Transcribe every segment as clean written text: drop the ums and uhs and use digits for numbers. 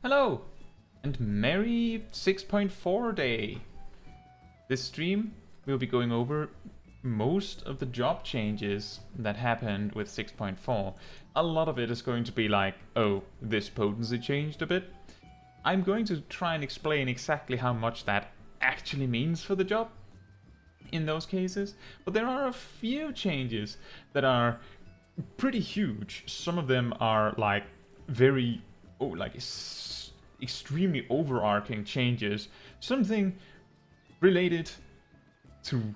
Hello, and merry 6.4 day. This stream we'll be going over most of the job changes that happened with 6.4. A lot of it is going to be like, oh, this potency changed a bit. I'm going to try and explain exactly how much that actually means for the job in those cases, but there are a few changes that are pretty huge. Some of them are like very, extremely overarching changes. Something related to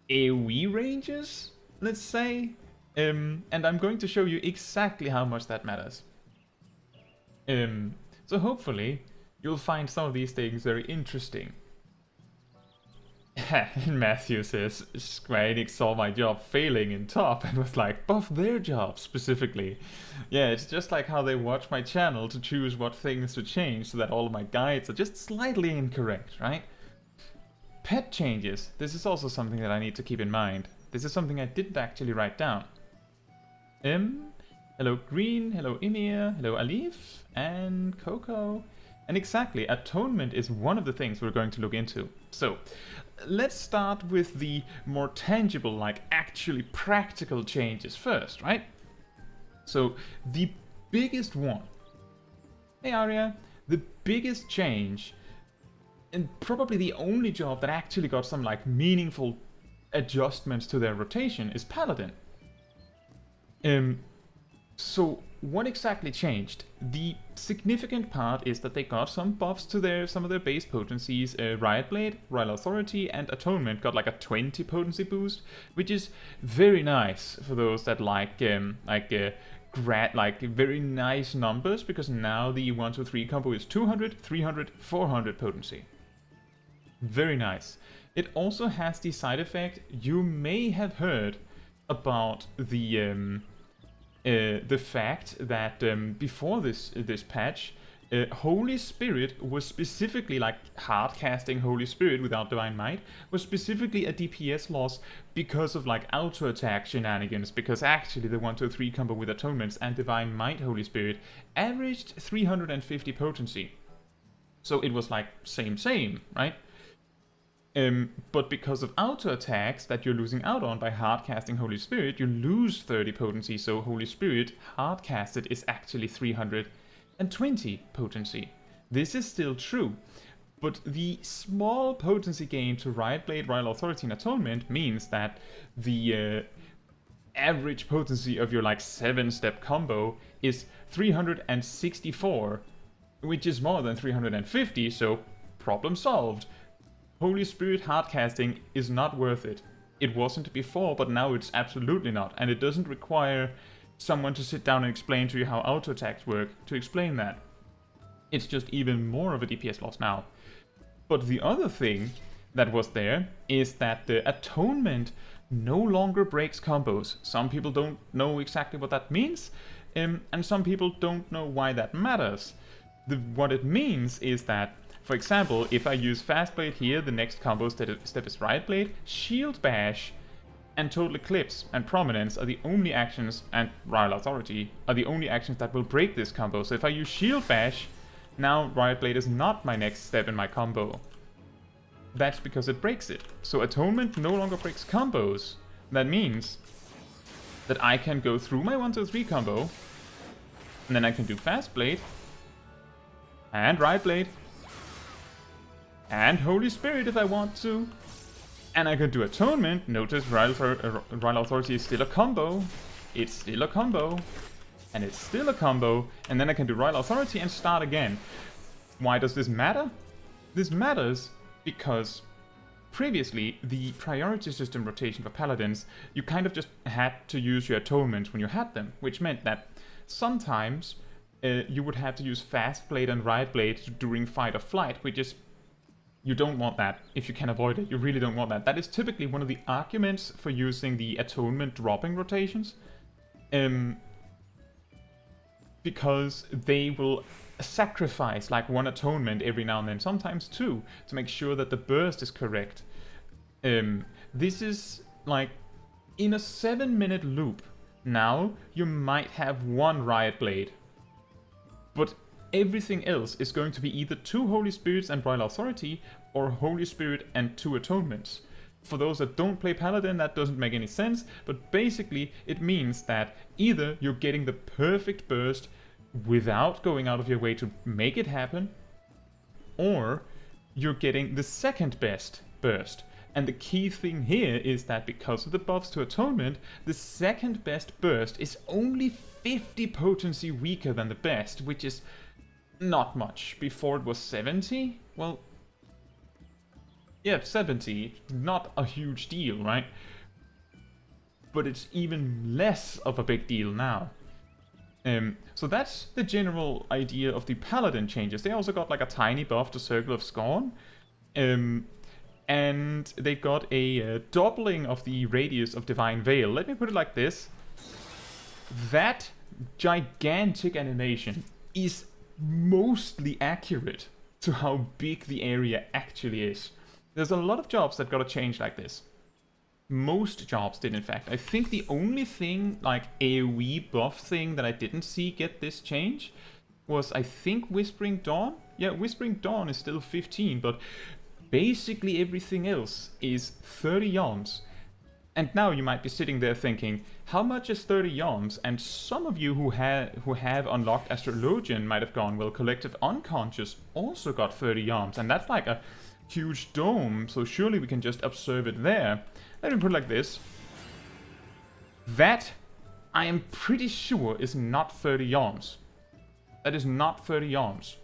AoE ranges, let's say. And I'm going to show you exactly how much that matters. So hopefully you'll find some of these things very interesting. And Matthew says, Square Enix saw my job failing in top and was like, buff their job specifically. Yeah, it's just like how they watch my channel to choose what things to change so that all of my guides are just slightly incorrect, right? Pet changes. This is also something that I need to keep in mind. This is something I didn't actually write down. Hello Green, hello Emir, hello Alif, and Coco. And exactly, atonement is one of the things we're going to look into. So, let's start with the more tangible, like actually practical changes first, right? So, the biggest one. Hey Arya, the biggest change, and probably the only job that actually got some like meaningful adjustments to their rotation is Paladin. So what exactly changed? The significant part is that they got some buffs to some of their base potencies. Riot Blade, Royal Authority, and Atonement got like a 20 potency boost, which is very nice for those that like very nice numbers, because now the 1, 2, 3 combo is 200, 300, 400 potency. Very nice. It also has the side effect you may have heard about the fact that before this patch, Holy Spirit was specifically, like hard casting Holy Spirit without Divine Might, was specifically a DPS loss because of like auto attack shenanigans, because actually the 1, 2, 3 combo with Atonements and Divine Might Holy Spirit averaged 350 potency. So it was like same, right? But because of auto attacks that you're losing out on by hard casting Holy Spirit, you lose 30 potency, so Holy Spirit hard casted is actually 320 potency. This is still true, but the small potency gain to Riot Blade, Royal Authority, and Atonement means that the average potency of your like 7-step combo is 364, which is more than 350, so problem solved. Holy Spirit hardcasting is not worth it. It wasn't before, but now it's absolutely not. And it doesn't require someone to sit down and explain to you how auto attacks work to explain that. It's just even more of a DPS loss now. But the other thing that was there is that the Atonement no longer breaks combos. Some people don't know exactly what that means, and some people don't know why that matters. What it means is that, for example, if I use Fast Blade here, the next combo step is Riot Blade, Shield Bash, and Total Eclipse and Prominence are the only actions, and Royal Authority are the only actions that will break this combo. So if I use Shield Bash, now Riot Blade is not my next step in my combo. That's because it breaks it. So Atonement no longer breaks combos. That means that I can go through my 1, 2, 3 combo, and then I can do Fast Blade, and Riot Blade, and Holy Spirit if I want to. And I can do Atonement. Notice Royal Authority is still a combo. It's still a combo. And it's still a combo. And then I can do Royal Authority and start again. Why does this matter? This matters because previously, the priority system rotation for Paladins, you kind of just had to use your Atonements when you had them, which meant that sometimes you would have to use Fast Blade and Riot Blade during fight or flight, which is, you don't want that. If you can avoid it, you really don't want that. That is typically one of the arguments for using the Atonement dropping rotations. Because they will sacrifice like one Atonement every now and then, sometimes two, to make sure that the burst is correct. This is like, in a 7-minute loop, now you might have one Riot Blade. But Everything else is going to be either 2 Holy Spirits and Royal Authority, or Holy Spirit and 2 Atonements. For those that don't play Paladin, that doesn't make any sense, but basically it means that either you're getting the perfect burst without going out of your way to make it happen, or you're getting the second best burst. And the key thing here is that because of the buffs to Atonement, the second best burst is only 50 potency weaker than the best, which is not much. Before it was 70? Well, yeah, 70. Not a huge deal, right? But it's even less of a big deal now. So that's the general idea of the Paladin changes. They also got like a tiny buff to Circle of Scorn. And they got a doubling of the radius of Divine Veil. Let me put it like this. That gigantic animation is mostly accurate to how big the area actually is. There's a lot of jobs that got a change like this. Most jobs did, in fact. I think the only thing, like AoE buff thing that I didn't see get this change was, I think, Whispering Dawn. Yeah, Whispering Dawn is still 15, but basically everything else is 30 yawns. And now you might be sitting there thinking, how much is 30 yawns? And some of you who have unlocked Astrologian might have gone, well, Collective Unconscious also got 30 yawns, and that's like a huge dome, so surely we can just observe it there. Let me put it like this. That, I am pretty sure, is not 30 yawns. That is not 30 yawns.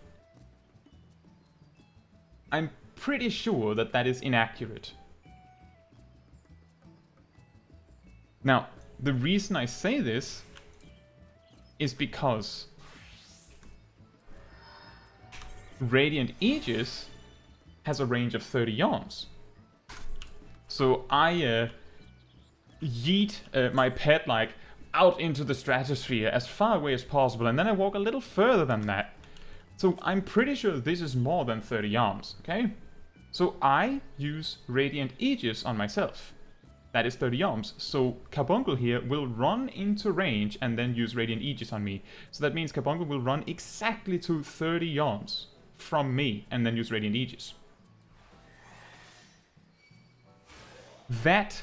I'm pretty sure that that is inaccurate. Now, the reason I say this is because Radiant Aegis has a range of 30 yawns. So I yeet my pet like out into the stratosphere as far away as possible, and then I walk a little further than that. So I'm pretty sure this is more than 30 yawns, okay? So I use Radiant Aegis on myself. That is 30 yawns. So Carbuncle here will run into range and then use Radiant Aegis on me. So that means Carbuncle will run exactly to 30 yawns from me and then use Radiant Aegis. That...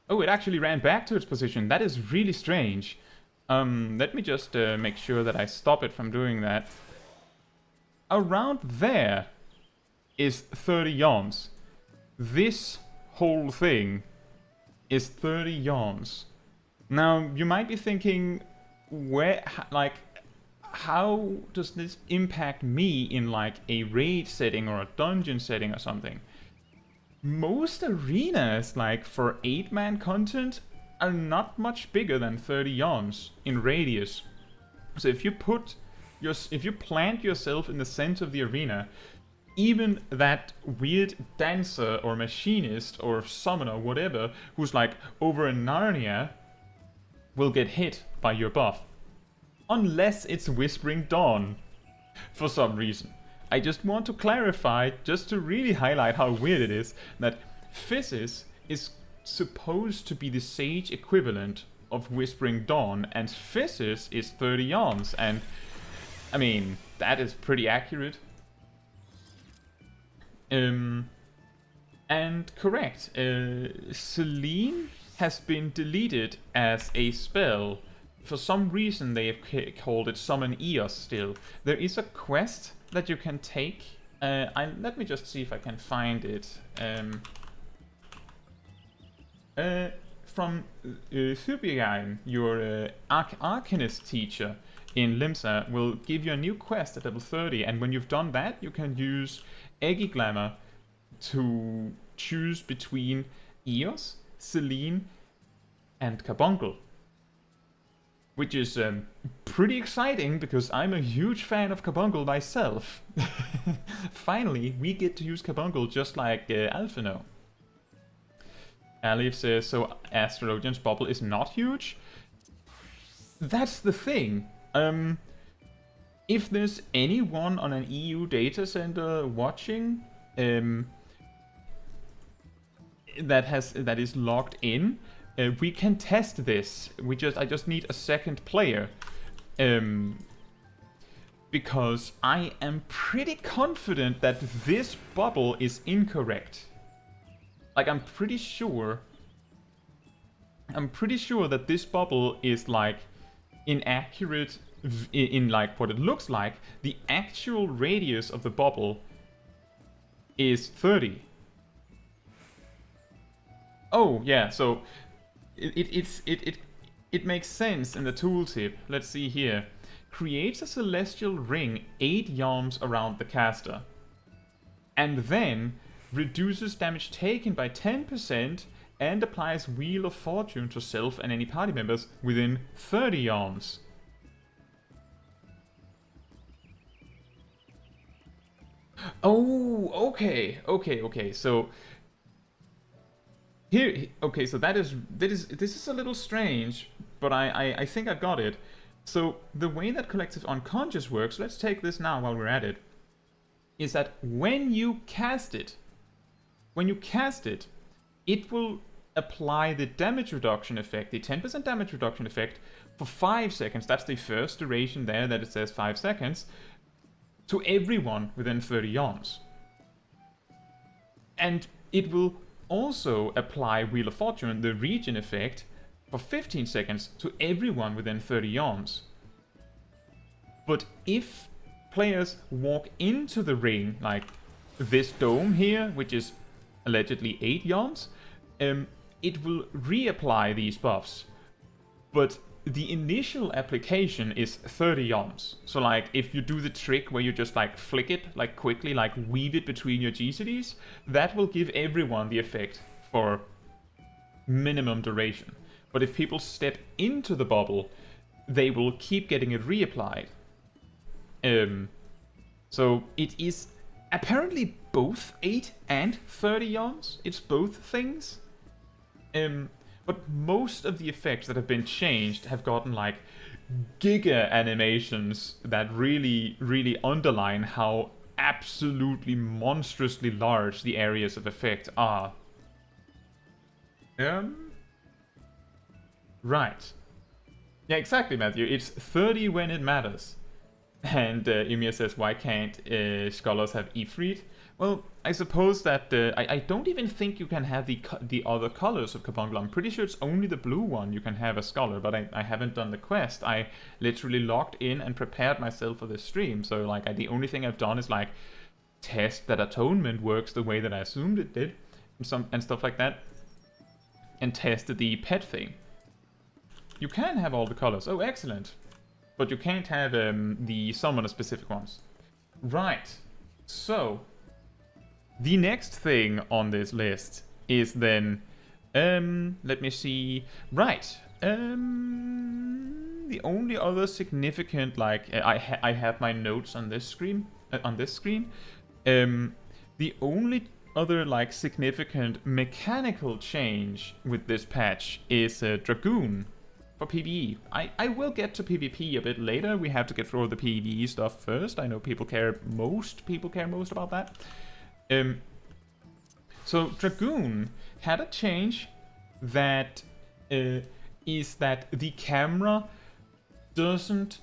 Oh, it actually ran back to its position. That is really strange. Let me just make sure that I stop it from doing that. Around there is 30 yawns. This whole thing is 30 yawns. Now, you might be thinking, where, like, how does this impact me in, like, a raid setting or a dungeon setting or something? Most arenas, like, for 8-man content, are not much bigger than 30 yawns in radius. So if you plant yourself in the center of the arena, even that weird dancer or machinist or summoner, whatever, who's like over in Narnia, will get hit by your buff. Unless it's Whispering Dawn, for some reason. I just want to clarify, just to really highlight how weird it is, that Physis is supposed to be the Sage equivalent of Whispering Dawn, and Physis is 30 yawns, and I mean, that is pretty accurate. And correct, Selene has been deleted as a spell. For some reason they have called it Summon Eos still. There is a quest that you can take. Let me just see if I can find it. From Thubigain, your Arcanist teacher in Limsa, will give you a new quest at level 30, and when you've done that, you can use Eggy Glamour to choose between Eos, Selene, and Carbuncle. Which is pretty exciting, because I'm a huge fan of Carbuncle myself. Finally, we get to use Carbuncle just like Alphino. Alif says, so Astrologian's bubble is not huge? That's the thing. If there's anyone on an EU data center watching that is logged in, we can test this. I just need a second player. because I am pretty confident that this bubble is incorrect. Like, I'm pretty sure that this bubble is like inaccurate in like what it looks like. The actual radius of the bubble is 30. Oh yeah, so it makes sense in the tooltip. Let's see here. Creates a celestial ring 8 yalms around the caster, and then reduces damage taken by 10% and applies Wheel of Fortune to self and any party members within 30 yalms. Oh, okay. So here, okay. So this is a little strange, but I think I got it. So the way that Collective Unconscious works, let's take this now while we're at it, is that when you cast it, it will apply the damage reduction effect, the 10% damage reduction effect, for 5 seconds. That's the first duration there that it says 5 seconds, to everyone within 30 yalms. And it will also apply Wheel of Fortune, the regen effect, for 15 seconds to everyone within 30 yalms. But if players walk into the ring, like this dome here, which is allegedly 8 yalms, it will reapply these buffs. But the initial application is 30 yalms. So like if you do the trick where you just like flick it, like quickly, like weave it between your GCDs, that will give everyone the effect for minimum duration. But if people step into the bubble, they will keep getting it reapplied. So it is apparently both 8 and 30 yalms. It's both things. But most of the effects that have been changed have gotten like giga animations that really, really underline how absolutely monstrously large the areas of effect are. Right. Yeah, exactly, Matthew. It's 30 when it matters. And Ymir says, why can't scholars have Ifrit? Well, I suppose that I don't even think you can have the other colors of Carbuncle. I'm pretty sure it's only the blue one you can have as scholar, but I haven't done the quest. I literally logged in and prepared myself for this stream, so like the only thing I've done is like test that Atonement works the way that I assumed it did, and stuff like that, and tested the pet thing. You can have all the colors. Oh, excellent. But you can't have the summoner-specific ones. Right. So, the next thing on this list is then... let me see... Right. The only other significant, like... I have my notes on this screen. The only other, like, significant mechanical change with this patch is Dragoon. For PvE. I will get to PvP a bit later. We have to get through the PvE stuff first. I know people care most about that. So Dragoon had a change that is that the camera doesn't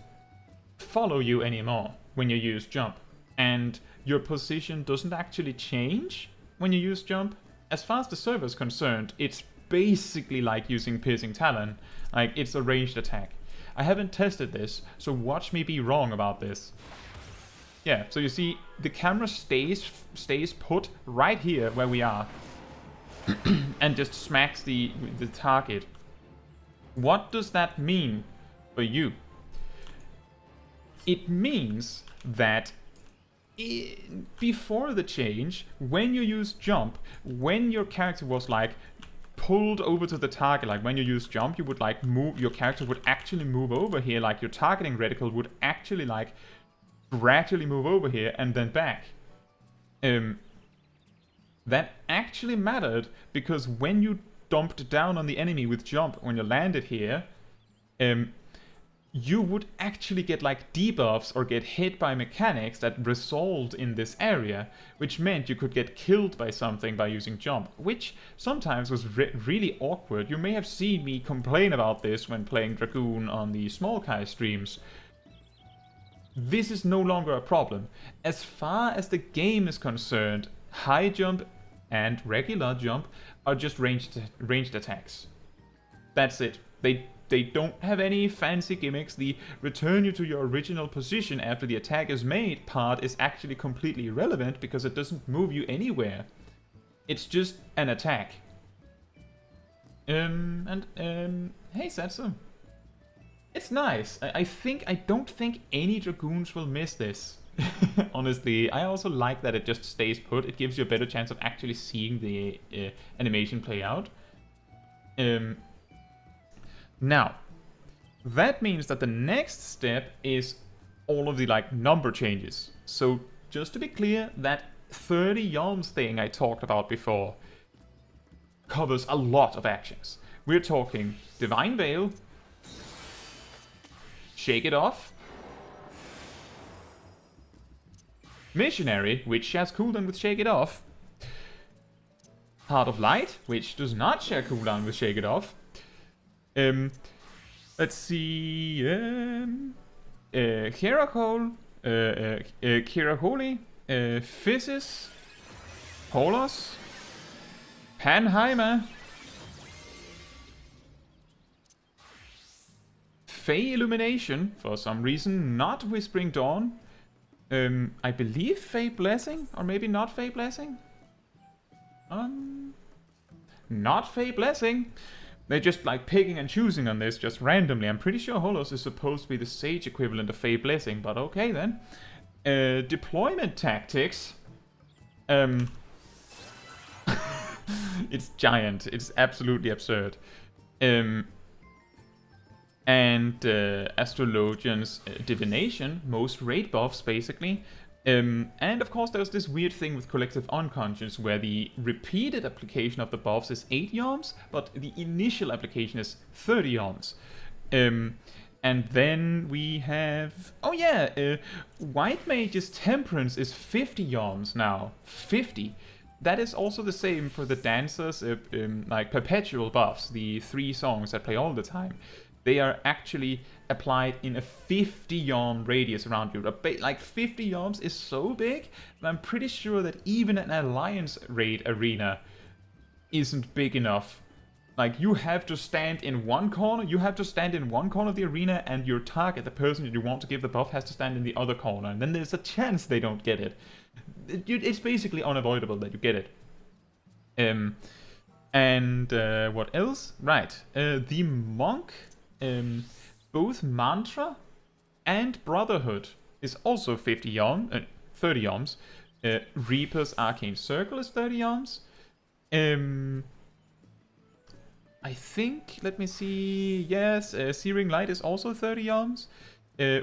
follow you anymore when you use jump, and your position doesn't actually change when you use jump. As far as the server is concerned, it's basically like using Piercing Talon. Like, it's a ranged attack. I haven't tested this, so watch me be wrong about this. Yeah, so you see, the camera stays put right here where we are, and just smacks the target. What does that mean for you? It means that before the change, when you use jump, when your character was like pulled over to the target, like when you use jump, you would like move, your character would actually move over here, like your targeting reticle would actually like gradually move over here and then back. That actually mattered, because when you dumped down on the enemy with jump, when you landed here, you would actually get like debuffs or get hit by mechanics that resolved in this area, which meant you could get killed by something by using jump, which sometimes was really awkward. You may have seen me complain about this when playing Dragoon on the Small Kai streams. this is no longer a problem. As far as the game is concerned, high jump and regular jump are just ranged attacks. That's it. They don't have any fancy gimmicks. The return you to your original position after the attack is made part is actually completely irrelevant because it doesn't move you anywhere. It's just an attack. Hey Caetsu. It's nice. I don't think any Dragoons will miss this. Honestly, I also like that it just stays put. It gives you a better chance of actually seeing the animation play out. Now, that means that the next step is all of the number changes. So just to be clear, that 30 yalms thing I talked about before covers a lot of actions. We're talking Divine Veil, Shake It Off, Missionary, which shares cooldown with Shake It Off, Heart of Light, which does not share cooldown with Shake It Off. Let's see. Kirahol, Kiraholi, Physis, Holos, Panheimer, Fey Illumination, for some reason, not Whispering Dawn. I believe Fey Blessing, or maybe not Fey Blessing. Not Fey Blessing. They're just picking and choosing on this just randomly. I'm pretty sure Holos is supposed to be the Sage equivalent of Fey Blessing, but okay then. Deployment Tactics. It's giant. It's absolutely absurd. And Astrologian's Divination, most raid buffs basically. And of course there's this weird thing with Collective Unconscious where the repeated application of the buffs is 8 yalms, but the initial application is 30 yalms. And then we have... Oh yeah, White Mage's Temperance is 50 yalms now. 50. That is also the same for the Dancers, perpetual buffs, the 3 songs that play all the time. They are actually applied in a 50 yalm radius around you. 50 yalms is so big that I'm pretty sure that even an Alliance raid arena isn't big enough. You have to stand in one corner, of the arena, and your target, the person that you want to give the buff, has to stand in the other corner, and then there's a chance they don't get it. It's basically unavoidable that you get it. What else? Right, the Monk... both Mantra and Brotherhood is also 50 yalms, 30 yalms. Reaper's Arcane Circle is 30 yalms. I think, let me see, yes, Searing Light is also 30 yalms.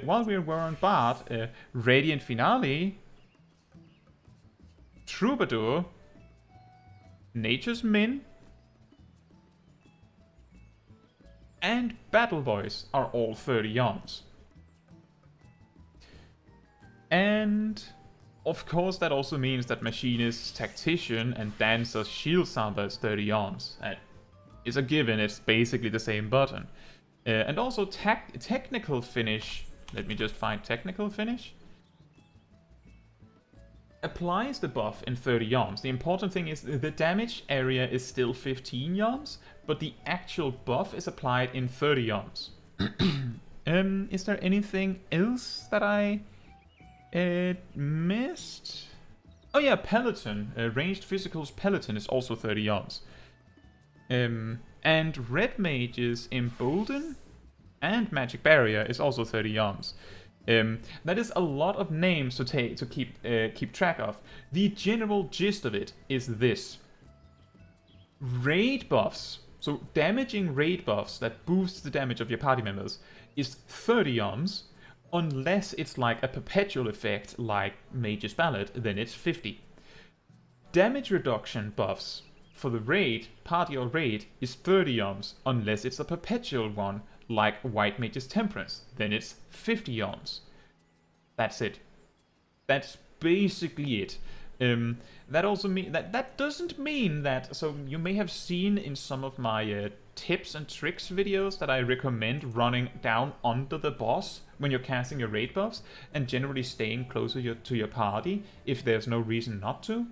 While we were on Bard, Radiant Finale, Troubadour, Nature's Min, and Battle Voice are all 30 yalms. And of course that also means that Machinist's Tactician and Dancer's Shield Samba is 30 yalms. That is a given, it's basically the same button. And also Technical Finish, let me just find Technical Finish, applies the buff in 30 yalms. The important thing is the damage area is still 15 yalms, but the actual buff is applied in 30 yalms. Is there anything else that I missed? Oh yeah, Paladin. Ranged Physical's Paladin is also 30 yalms. And Red Mage's Embolden and Magic Barrier is also 30 yalms. That is a lot of names to keep track of. The general gist of it is this. Raid buffs, so damaging raid buffs that boosts the damage of your party members, is 30 yalms, unless it's like a perpetual effect like Mage's Ballad, then it's 50. Damage reduction buffs for the raid, party or raid, is 30 yalms, unless it's a perpetual one like White Mage's Temperance, then it's 50 yalms. That's it. That's basically it. That also mean that doesn't mean that. So you may have seen in some of my tips and tricks videos that I recommend running down under the boss when you're casting your raid buffs, and generally staying closer to your party if there's no reason not to.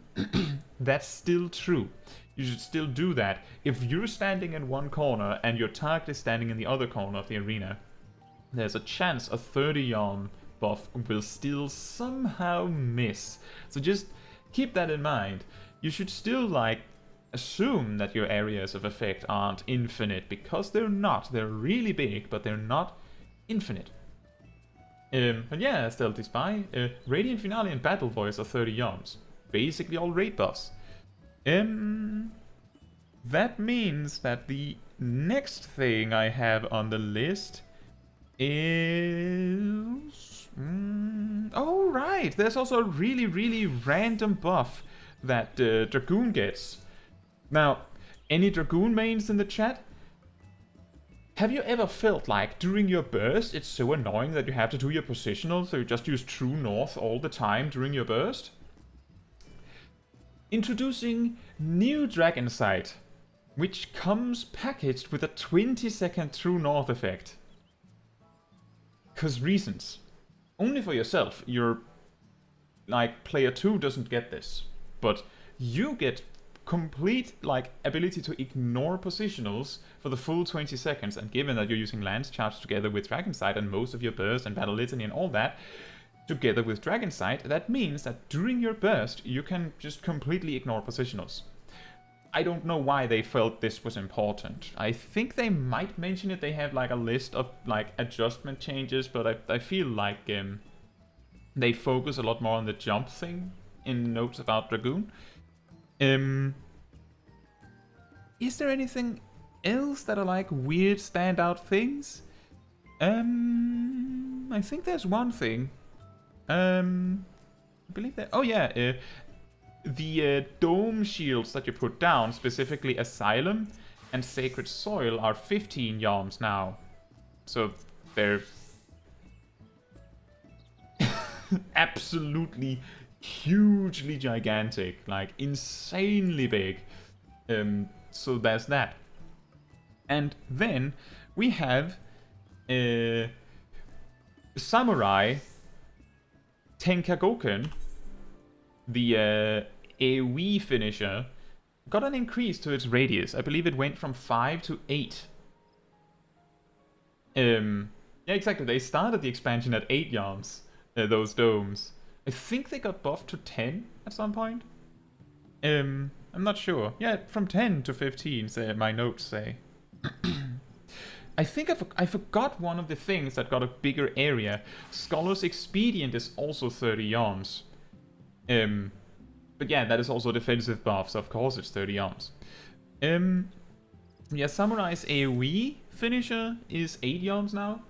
That's still true. You should still do that. If you're standing in one corner and your target is standing in the other corner of the arena, there's a chance a 30 yarn buff will still somehow miss. So just keep that in mind. You should still like assume that your areas of effect aren't infinite, because they're not. They're really big, but they're not infinite. But yeah, Stealthy Spy, Radiant Finale and Battle Voice are 30 yarns. Basically all raid buffs. That means that the next thing I have on the list is... oh right, there's also a really, really random buff that Dragoon gets. Now, any Dragoon mains in the chat? Have you ever felt like during your burst it's so annoying that you have to do your positional, so you just use true north all the time during your burst? Introducing new Dragon Sight, which comes packaged with a 20-second true north effect. 'Cause reasons. Only for yourself. Your like player 2 doesn't get this, but you get complete like ability to ignore positionals for the full 20 seconds, and given that you're using Lance Charge together with Dragon Sight and most of your burst and Battle Litany and all that together with Dragon Sight, that means that during your burst you can just completely ignore positionals. I don't know why they felt this was important. I think they might mention it, they have like a list of like adjustment changes, but I feel like they focus a lot more on the jump thing in notes about Dragoon. Is there anything else that are like weird standout things? I think there's one thing. I believe that... oh yeah, the dome shields that you put down, specifically Asylum and Sacred Soil, are 15 yarms now. So they're absolutely hugely gigantic, like insanely big. So there's that. And then we have Samurai Tenkagoken, the AoE finisher, got an increase to its radius. I believe it went from 5 to 8. Yeah, exactly. They started the expansion at 8 yarms, those domes. I think they got buffed to 10 at some point. I'm not sure. Yeah, from 10 to 15, my notes say. I think I forgot one of the things that got a bigger area. Scholar's Expedient is also 30 yarms. But yeah, that is also defensive buff, so of course it's 30 yarms. Yeah, Samurai's AoE finisher is 8 yarms now.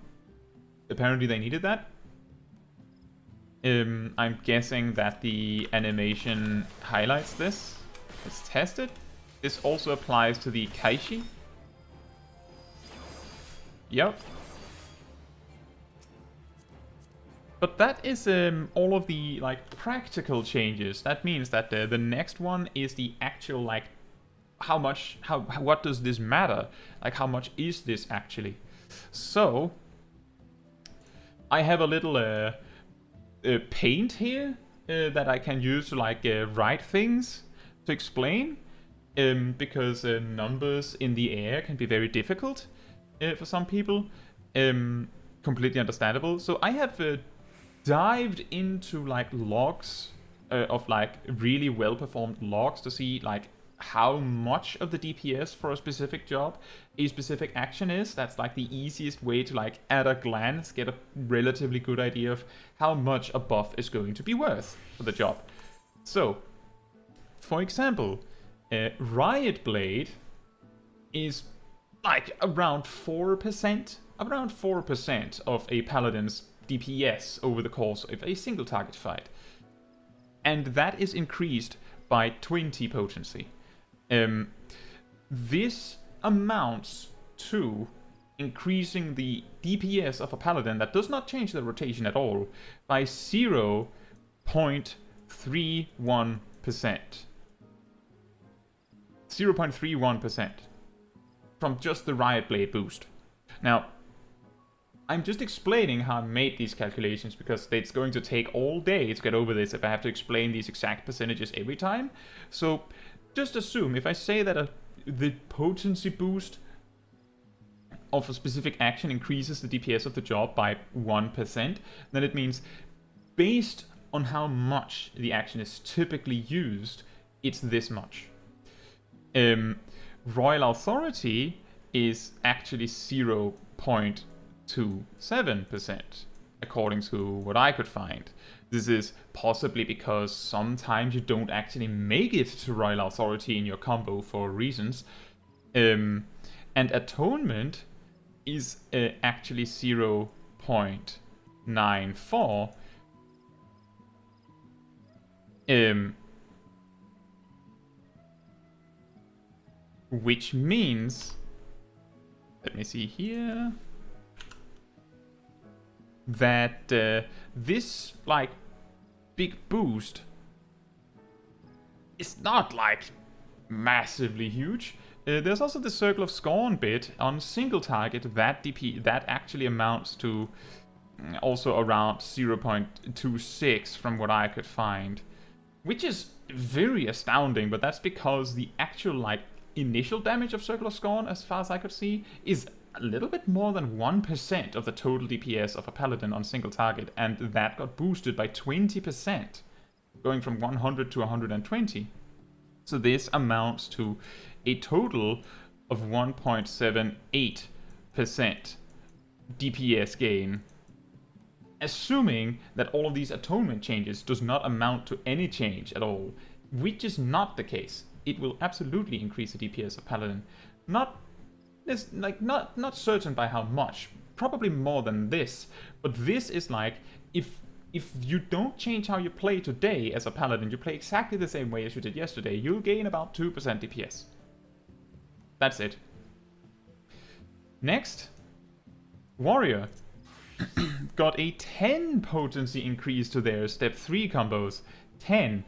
Apparently they needed that. I'm guessing that the animation highlights this. Let's test it. This also applies to the Kaishi. Yep. But that is all of the like practical changes. That means that the next one is the actual like what does this matter? Like how much is this actually? So I have a little paint here that I can use to like write things to explain, because numbers in the air can be very difficult for some people. Completely understandable. So I have dived into like logs of like really well performed logs to see like how much of the DPS for a specific job a specific action is. That's like the easiest way to like at a glance get a relatively good idea of how much a buff is going to be worth for the job. So for example, Riot Blade is like around 4% of a Paladin's DPS over the course of a single target fight. And that is increased by 20 potency. This amounts to increasing the DPS of a Paladin that does not change the rotation at all by 0.31%. 0.31%. from just the Riot Blade boost. Now, I'm just explaining how I made these calculations because it's going to take all day to get over this if I have to explain these exact percentages every time. So just assume, if I say that the potency boost of a specific action increases the DPS of the job by 1%, then it means based on how much the action is typically used, it's this much. Royal Authority is actually 0.27%, according to what I could find. This is possibly because sometimes you don't actually make it to Royal Authority in your combo for reasons. And Atonement is actually 0.94. Which means, let me see here, that this like big boost is not like massively huge. There's also the Circle of Scorn bit on single target that DP that actually amounts to also around 0.26 from what I could find, which is very astounding. But that's because the actual like initial damage of Circle of Scorn, as far as I could see, is a little bit more than 1% of the total DPS of a Paladin on single target, and that got boosted by 20%, going from 100 to 120. So this amounts to a total of 1.78% DPS gain, assuming that all of these atonement changes does not amount to any change at all, which is not the case. It will absolutely increase the DPS of Paladin. Not certain by how much, probably more than this, but this is like, if you don't change how you play today as a Paladin, you play exactly the same way as you did yesterday, you'll gain about 2% DPS. That's it. Next, Warrior got a 10 potency increase to their step 3 combos. 10,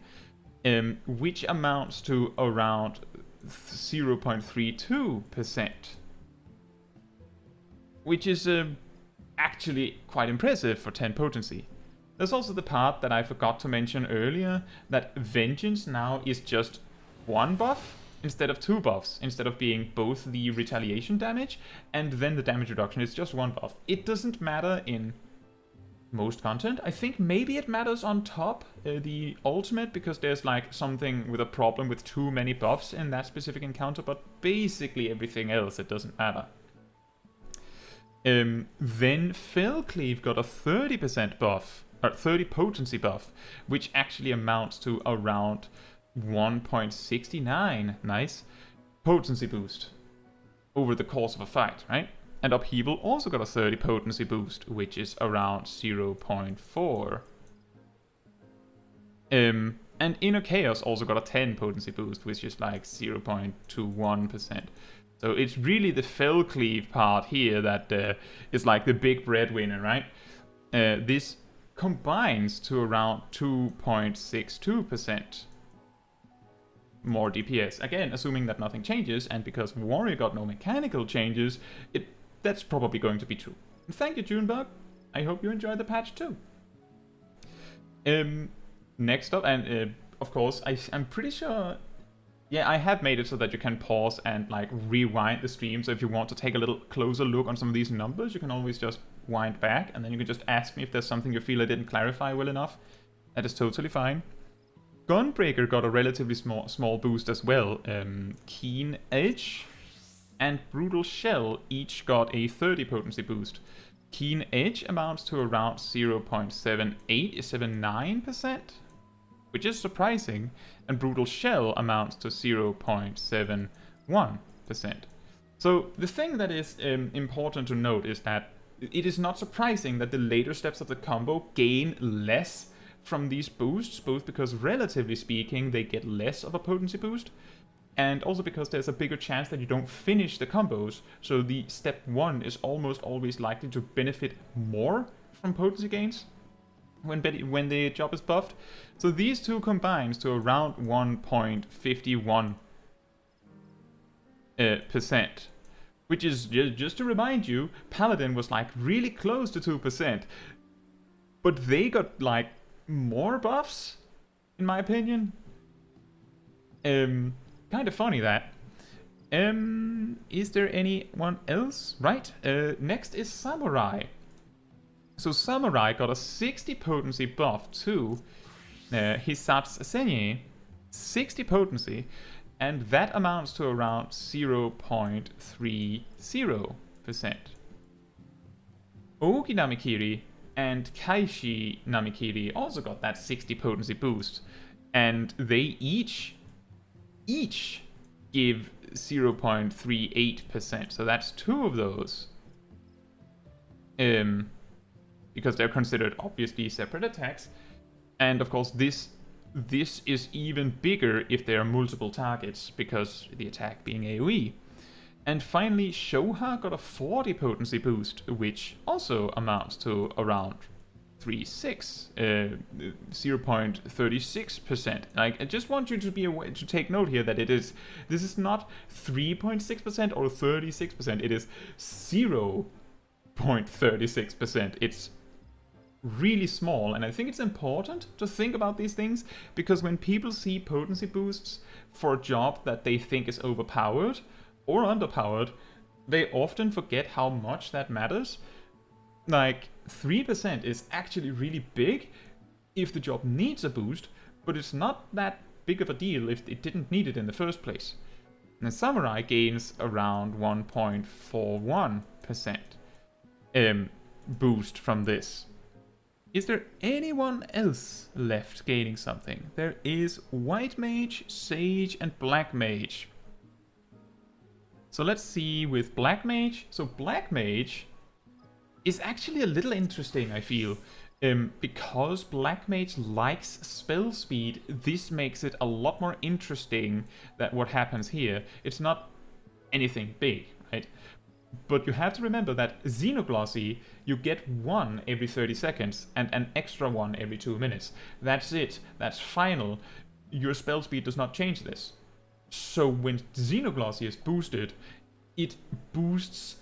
which amounts to around 0.32%. Which is actually quite impressive for 10 potency. There's also the part that I forgot to mention earlier, that Vengeance now is just one buff instead of 2 buffs, instead of being both the retaliation damage and then the damage reduction. It's just one buff. It doesn't matter in most content. I think maybe it matters on top, the ultimate, because there's like something with a problem with too many buffs in that specific encounter, but basically everything else, it doesn't matter. Then Fellcleave got a 30% buff, or 30 potency buff, which actually amounts to around 1.69, nice, potency boost over the course of a fight, right? And Upheaval also got a 30 potency boost, which is around 0.4. And Inner Chaos also got a 10 potency boost, which is like 0.21%. So it's really the Fellcleave part here that is like the big breadwinner, right? This combines to around 2.62% more DPS. Again, assuming that nothing changes, and because Warrior got no mechanical changes, that's probably going to be true. And thank you, Junebug. I hope you enjoyed the patch too. Next up, and of course, I'm pretty sure... Yeah, I have made it so that you can pause and like rewind the stream. So if you want to take a little closer look on some of these numbers, you can always just wind back, and then you can just ask me if there's something you feel I didn't clarify well enough. That is totally fine. Gunbreaker got a relatively small boost as well. Keen Edge and Brutal Shell each got a 30 potency boost. Keen Edge amounts to around 0.7879%, which is surprising, and Brutal Shell amounts to 0.71%. So the thing that is important to note is that it is not surprising that the later steps of the combo gain less from these boosts, both because relatively speaking they get less of a potency boost, and also because there's a bigger chance that you don't finish the combos, so the step 1 is almost always likely to benefit more from potency gains when the job is buffed. So these two combines to around 1.51%, Which is, just to remind you, Paladin was like really close to 2%. But they got like more buffs, in my opinion. Kind of funny that. Is there anyone else? Right, next is Samurai. So Samurai got a 60 potency buff to Hisatsu Senye, 60 potency, and that amounts to around 0.30%. Oki Namikiri and Kaishi Namikiri also got that 60 potency boost, and they each give 0.38%, so that's 2 of those. Because they're considered obviously separate attacks, and of course this is even bigger if there are multiple targets, because the attack being AoE. And finally, Shoha got a 40 potency boost, which also amounts to around 0.36%. Like, I just want you to be aware, to take note here that this is not 3.6% or 36%. It is 0.36%. It's really small, and I think it's important to think about these things, because when people see potency boosts for a job that they think is overpowered or underpowered, they often forget how much that matters. Like, 3% is actually really big if the job needs a boost, but it's not that big of a deal if it didn't need it in the first place. And Samurai gains around 1.41% boost from this. Is there anyone else left gaining something? There is White Mage, Sage, and Black Mage. So let's see with Black Mage. So Black Mage is actually a little interesting, I feel. Because Black Mage likes spell speed, this makes it a lot more interesting than what happens here. It's not anything big, right? But you have to remember that Xenoglossy, you get 1 every 30 seconds and an extra 1 every 2 minutes. That's it. That's final. Your spell speed does not change this. So when Xenoglossy is boosted, it boosts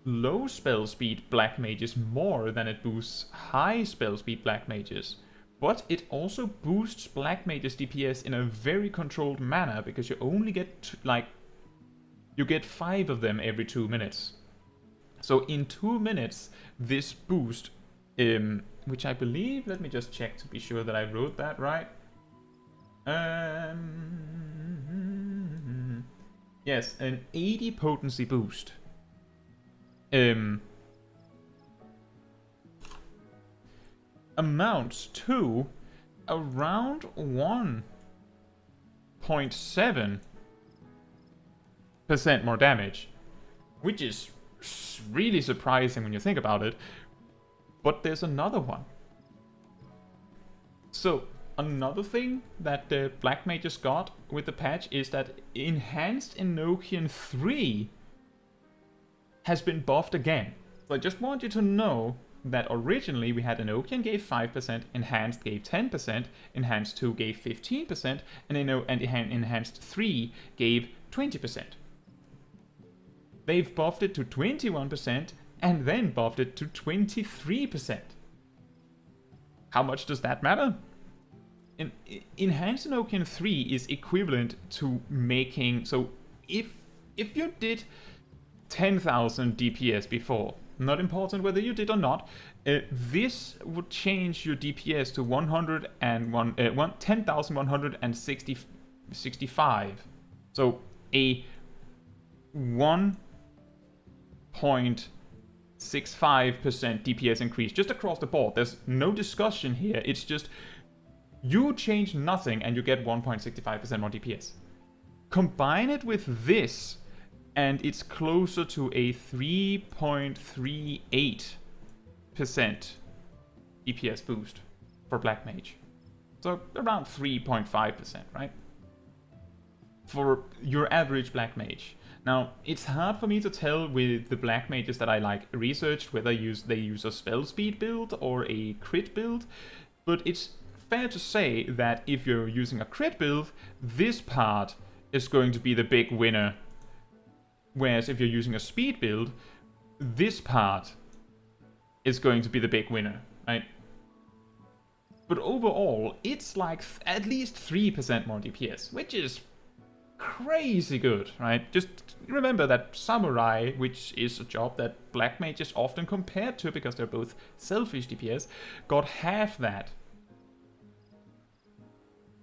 low spell speed Black Mages more than it boosts high spell speed Black Mages. But it also boosts Black Mages DPS in a very controlled manner, because you only get you get 5 of them every 2 minutes. So in 2 minutes, this boost, which I believe, let me just check to be sure that I wrote that right. Yes, an 80 potency boost. Amounts to around 1.7% more damage, which is really surprising when you think about it. But there's another one. So another thing that the Black Mages got with the patch is that Enhanced Enochian 3 has been buffed again. So I just want you to know that originally we had Enochian gave 5%, Enhanced gave 10%, Enhanced 2 gave 15%, and Enhanced 3 gave 20%. They've buffed it to 21% and then buffed it to 23%. How much does that matter? Enhanced Enochian 3 is equivalent to making... So if you did 10,000 DPS before, not important whether you did or not, this would change your DPS to 10,165. So a 1.65% DPS increase just across the board. There's no discussion here. It's just you change nothing and you get 1.65% more DPS. Combine it with this, and it's closer to a 3.38% DPS boost for Black Mage. So around 3.5%, right? For your average Black Mage. Now, it's hard for me to tell with the Black Mages that I researched whether they use a spell speed build or a crit build, but it's fair to say that if you're using a crit build, this part is going to be the big winner. Whereas if you're using a speed build, this part is going to be the big winner, right? But overall, it's like at least 3% more DPS, which is crazy good, right? Just remember that Samurai, which is a job that Black Mage is often compared to because they're both selfish DPS, got half that.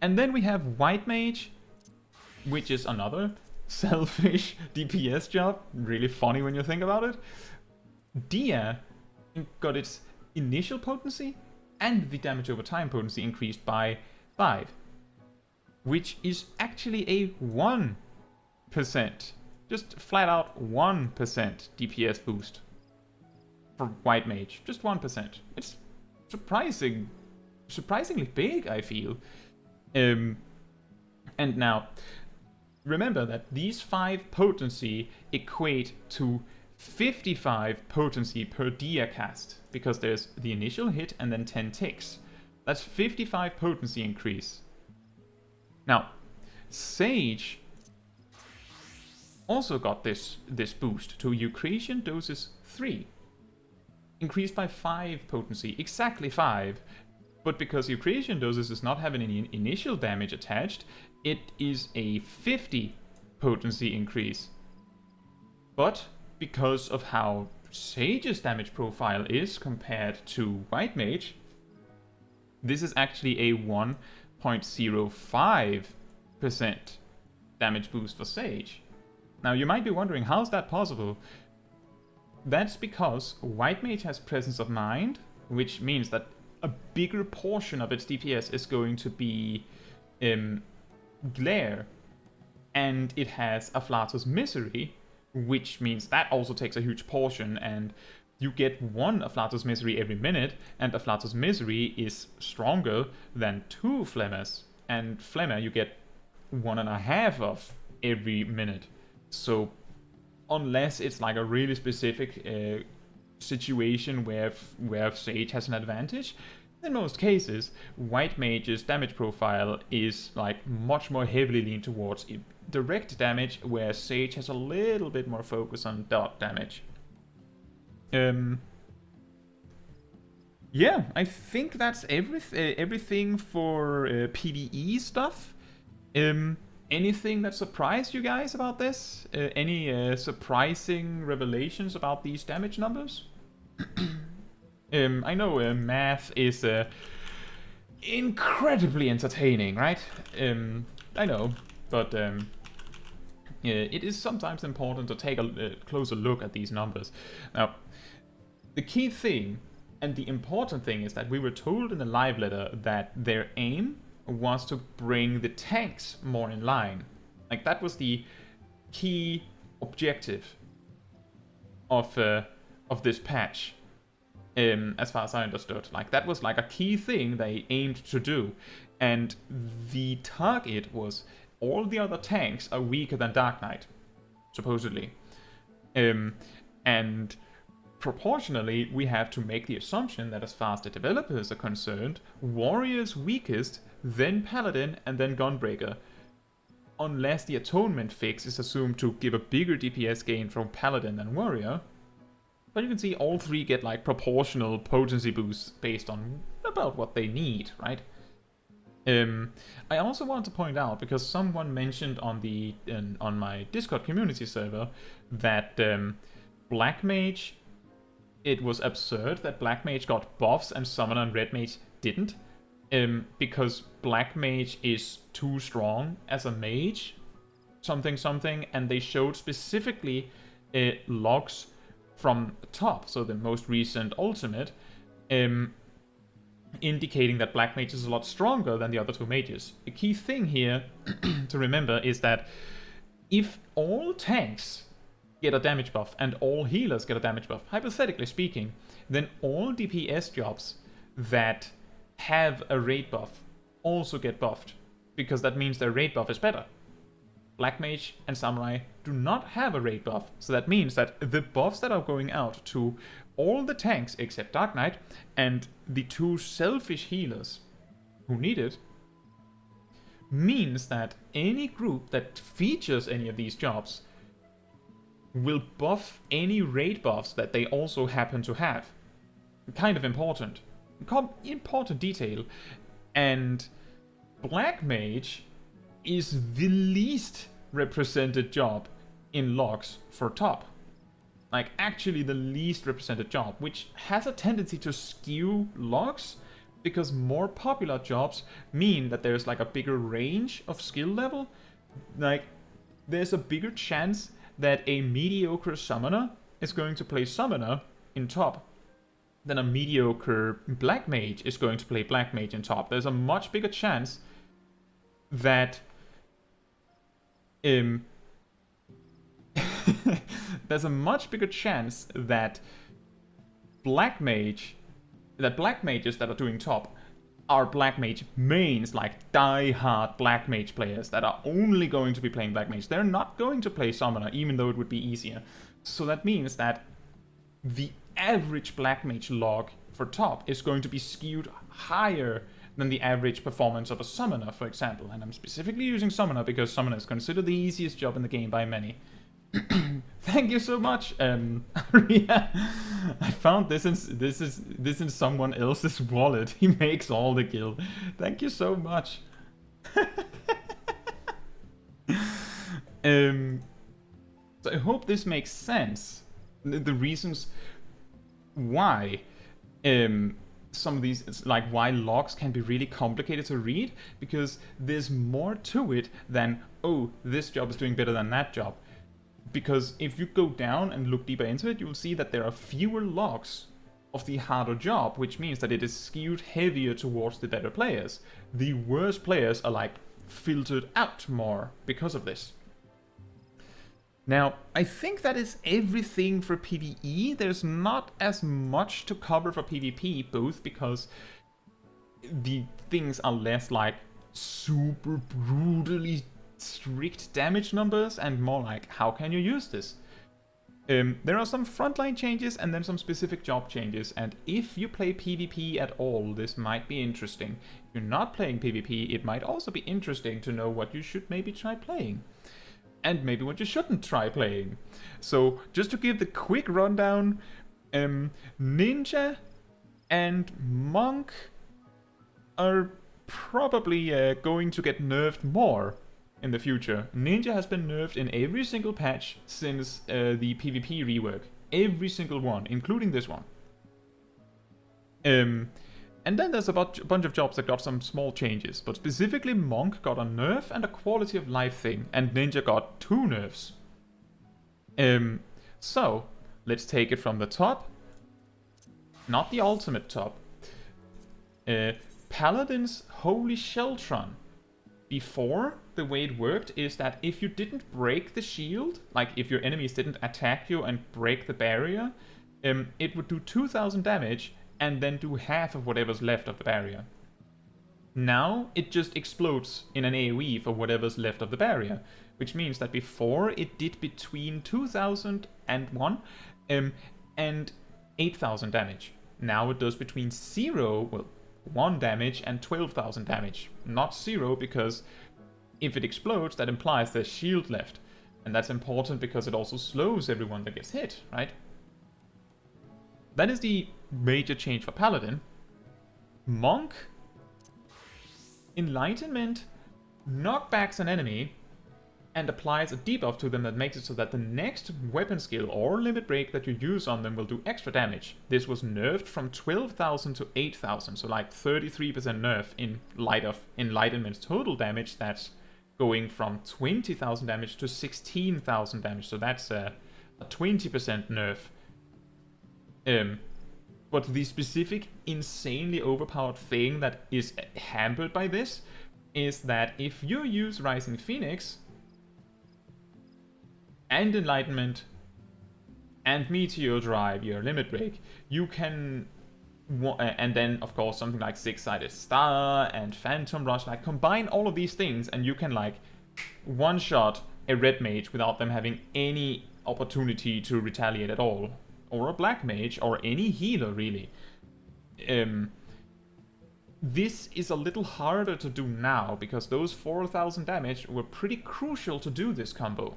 And then we have White Mage, which is another selfish DPS job. Really funny when you think about it. Dia got its initial potency and the damage over time potency increased by 5. Which is actually a 1%. Just flat out 1% DPS boost for White Mage. Just 1%. It's surprisingly big, I feel. And now, remember that these 5 potency equate to 55 potency per Dia cast, because there's the initial hit and then 10 ticks. That's 55 potency increase. Now, Sage also got this boost to Eucratian doses 3. Increased by 5 potency, exactly 5. But because Eucratian doses does not have any initial damage attached, it is a 50 potency increase. But because of how Sage's damage profile is compared to White Mage, this is actually a 1.05% damage boost for Sage. Now you might be wondering, how's that possible? That's because White Mage has Presence of Mind, which means that a bigger portion of its DPS is going to be Glare, and it has Afflatus Misery, which means that also takes a huge portion, and you get 1 Afflatus Misery every minute, and Afflatus Misery is stronger than 2 Flemers, and Flemmer you get 1.5 of every minute. So unless it's like a really specific situation where Sage has an advantage, in most cases, White Mage's damage profile is like much more heavily leaned towards direct damage, where Sage has a little bit more focus on dot damage. Yeah, I think that's everything for PvE stuff. Anything that surprised you guys about this? Any surprising revelations about these damage numbers? I know math is incredibly entertaining, right? I know, but it is sometimes important to take a closer look at these numbers. Now, the key thing and the important thing is that we were told in the live letter that their aim was to bring the tanks more in line. Like, that was the key objective of this patch, as far as I understood. Like, that was like a key thing they aimed to do, and the target was all the other tanks are weaker than Dark Knight, supposedly, and proportionally we have to make the assumption that as far as the developers are concerned, Warrior's weakest, then Paladin, and then Gunbreaker. Unless the Atonement fix is assumed to give a bigger DPS gain from Paladin than Warrior. But you can see all 3 get like proportional potency boosts based on about what they need, right? I also want to point out, because someone mentioned on my Discord community server that Black Mage, it was absurd that Black Mage got buffs and Summoner and Red Mage didn't. Because Black Mage is too strong as a mage, something, and they showed specifically logs from the top, so the most recent ultimate, indicating that Black Mage is a lot stronger than the other 2 mages. The key thing here to remember is that if all tanks get a damage buff and all healers get a damage buff, hypothetically speaking, then all DPS jobs that have a raid buff also get buffed, because that means their raid buff is better. Black Mage and Samurai do not have a raid buff, so that means that the buffs that are going out to all the tanks except Dark Knight and the 2 selfish healers who need it, means that any group that features any of these jobs will buff any raid buffs that they also happen to have. Kind of important. Important detail. And Black Mage is the least represented job in logs for top. Like, actually the least represented job, which has a tendency to skew logs, because more popular jobs mean that there's like a bigger range of skill level. Like, there's a bigger chance that a mediocre summoner is going to play summoner in top than a mediocre black mage is going to play black mage in top. There's a much bigger chance that there's a much bigger chance that black mages that are doing top are black mage mains, like die-hard black mage players that are only going to be playing black mage. They're not going to play summoner, even though it would be easier. So that means that the average black mage log for top is going to be skewed higher than the average performance of a summoner, for example. And I'm specifically using summoner because summoner is considered the easiest job in the game by many. Thank you so much, Aria. I found this in someone else's wallet. He makes all the guild. Thank you so much. So I hope this makes sense. The reasons why some of these, like why logs can be really complicated to read, because there's more to it than, oh, this job is doing better than that job. Because if you go down and look deeper into it, you'll see that there are fewer logs of the harder job, which means that it is skewed heavier towards the better players. The worse players are like filtered out more because of this. Now, I think that is everything for PvE. There's not as much to cover for PvP, both because the things are less like super brutally strict damage numbers and more like, how can you use this? There are some frontline changes and then some specific job changes, and if you play PvP at all, this might be interesting. If you're not playing PvP, it might also be interesting to know what you should maybe try playing. And maybe what you shouldn't try playing. So, just to give the quick rundown, Ninja and Monk are probably going to get nerfed more in the future. Ninja has been nerfed in every single patch since the PvP rework. Every single one, including this one. And then there's a bunch of jobs that got some small changes, but specifically Monk got a nerf and a quality of life thing, and Ninja got 2 nerfs. So, let's take it from the top. Not the ultimate top. Paladin's Holy Sheltron. Before, the way it worked is that if you didn't break the shield, like if your enemies didn't attack you and break the barrier, it would do 2000 damage and then do half of whatever's left of the barrier. Now, it just explodes in an AoE for whatever's left of the barrier, which means that before it did between 2001 and 8000 damage. Now it does between 1 damage and 12,000 damage. Not 0, because if it explodes, that implies there's shield left. And that's important because it also slows everyone that gets hit, right? That is the major change for Paladin. Monk, Enlightenment, knockbacks an enemy and applies a debuff to them that makes it so that the next weapon skill or limit break that you use on them will do extra damage. This was nerfed from 12,000 to 8,000, so like 33% nerf in light of Enlightenment's total damage. That's going from 20,000 damage to 16,000 damage, so that's a 20% nerf. But the specific insanely overpowered thing that is hampered by this is that if you use Rising Phoenix and Enlightenment and Meteor Drive, your limit break, you can, and then of course something like Six-Sided Star and Phantom Rush, like combine all of these things and you can like one-shot a red mage without them having any opportunity to retaliate at all. Or a black mage, or any healer really. This is a little harder to do now, because those 4,000 damage were pretty crucial to do this combo.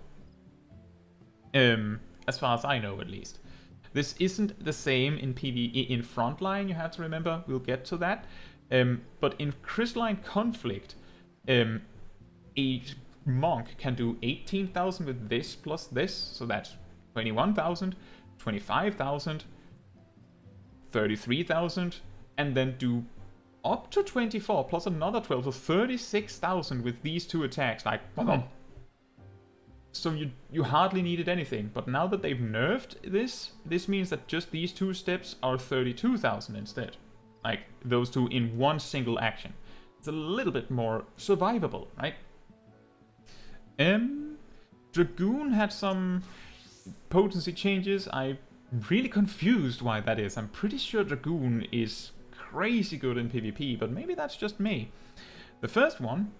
as far as I know at least. This isn't the same in PvE in Frontline, you have to remember, we'll get to that. But in Crystalline Conflict, a monk can do 18,000 with this plus this, so that's 21,000, 25,000, 33,000, and then do up to 24 plus another 12, so 36,000 with these two attacks, like boom. So you hardly needed anything, but now that they've nerfed this means that just these two steps are 32,000 instead. Like, those two in one single action. It's a little bit more survivable, right? Dragoon had some potency changes. I'm really confused why that is. I'm pretty sure Dragoon is crazy good in PvP, but maybe that's just me. The first one,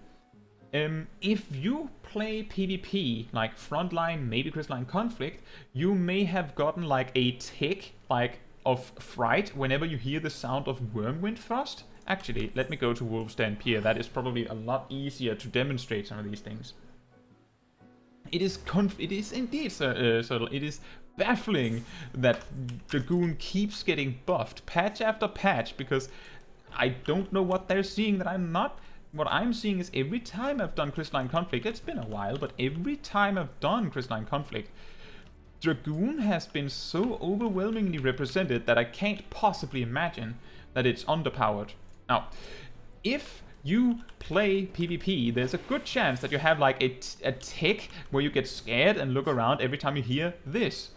if you play PvP, like Frontline, maybe Crystalline Conflict, you may have gotten like a tick, like, of fright whenever you hear the sound of Wormwind Thrust. Actually, let me go to Wolf's Den Pier. That is probably a lot easier to demonstrate some of these things. It is indeed subtle. It is baffling that Dragoon keeps getting buffed patch after patch, because I don't know what they're seeing that I'm not. What I'm seeing is every time I've done Crystalline Conflict, it's been a while, but every time I've done Crystalline Conflict, Dragoon has been so overwhelmingly represented that I can't possibly imagine that it's underpowered. Now, if you play PvP, there's a good chance that you have like a tick where you get scared and look around every time you hear this.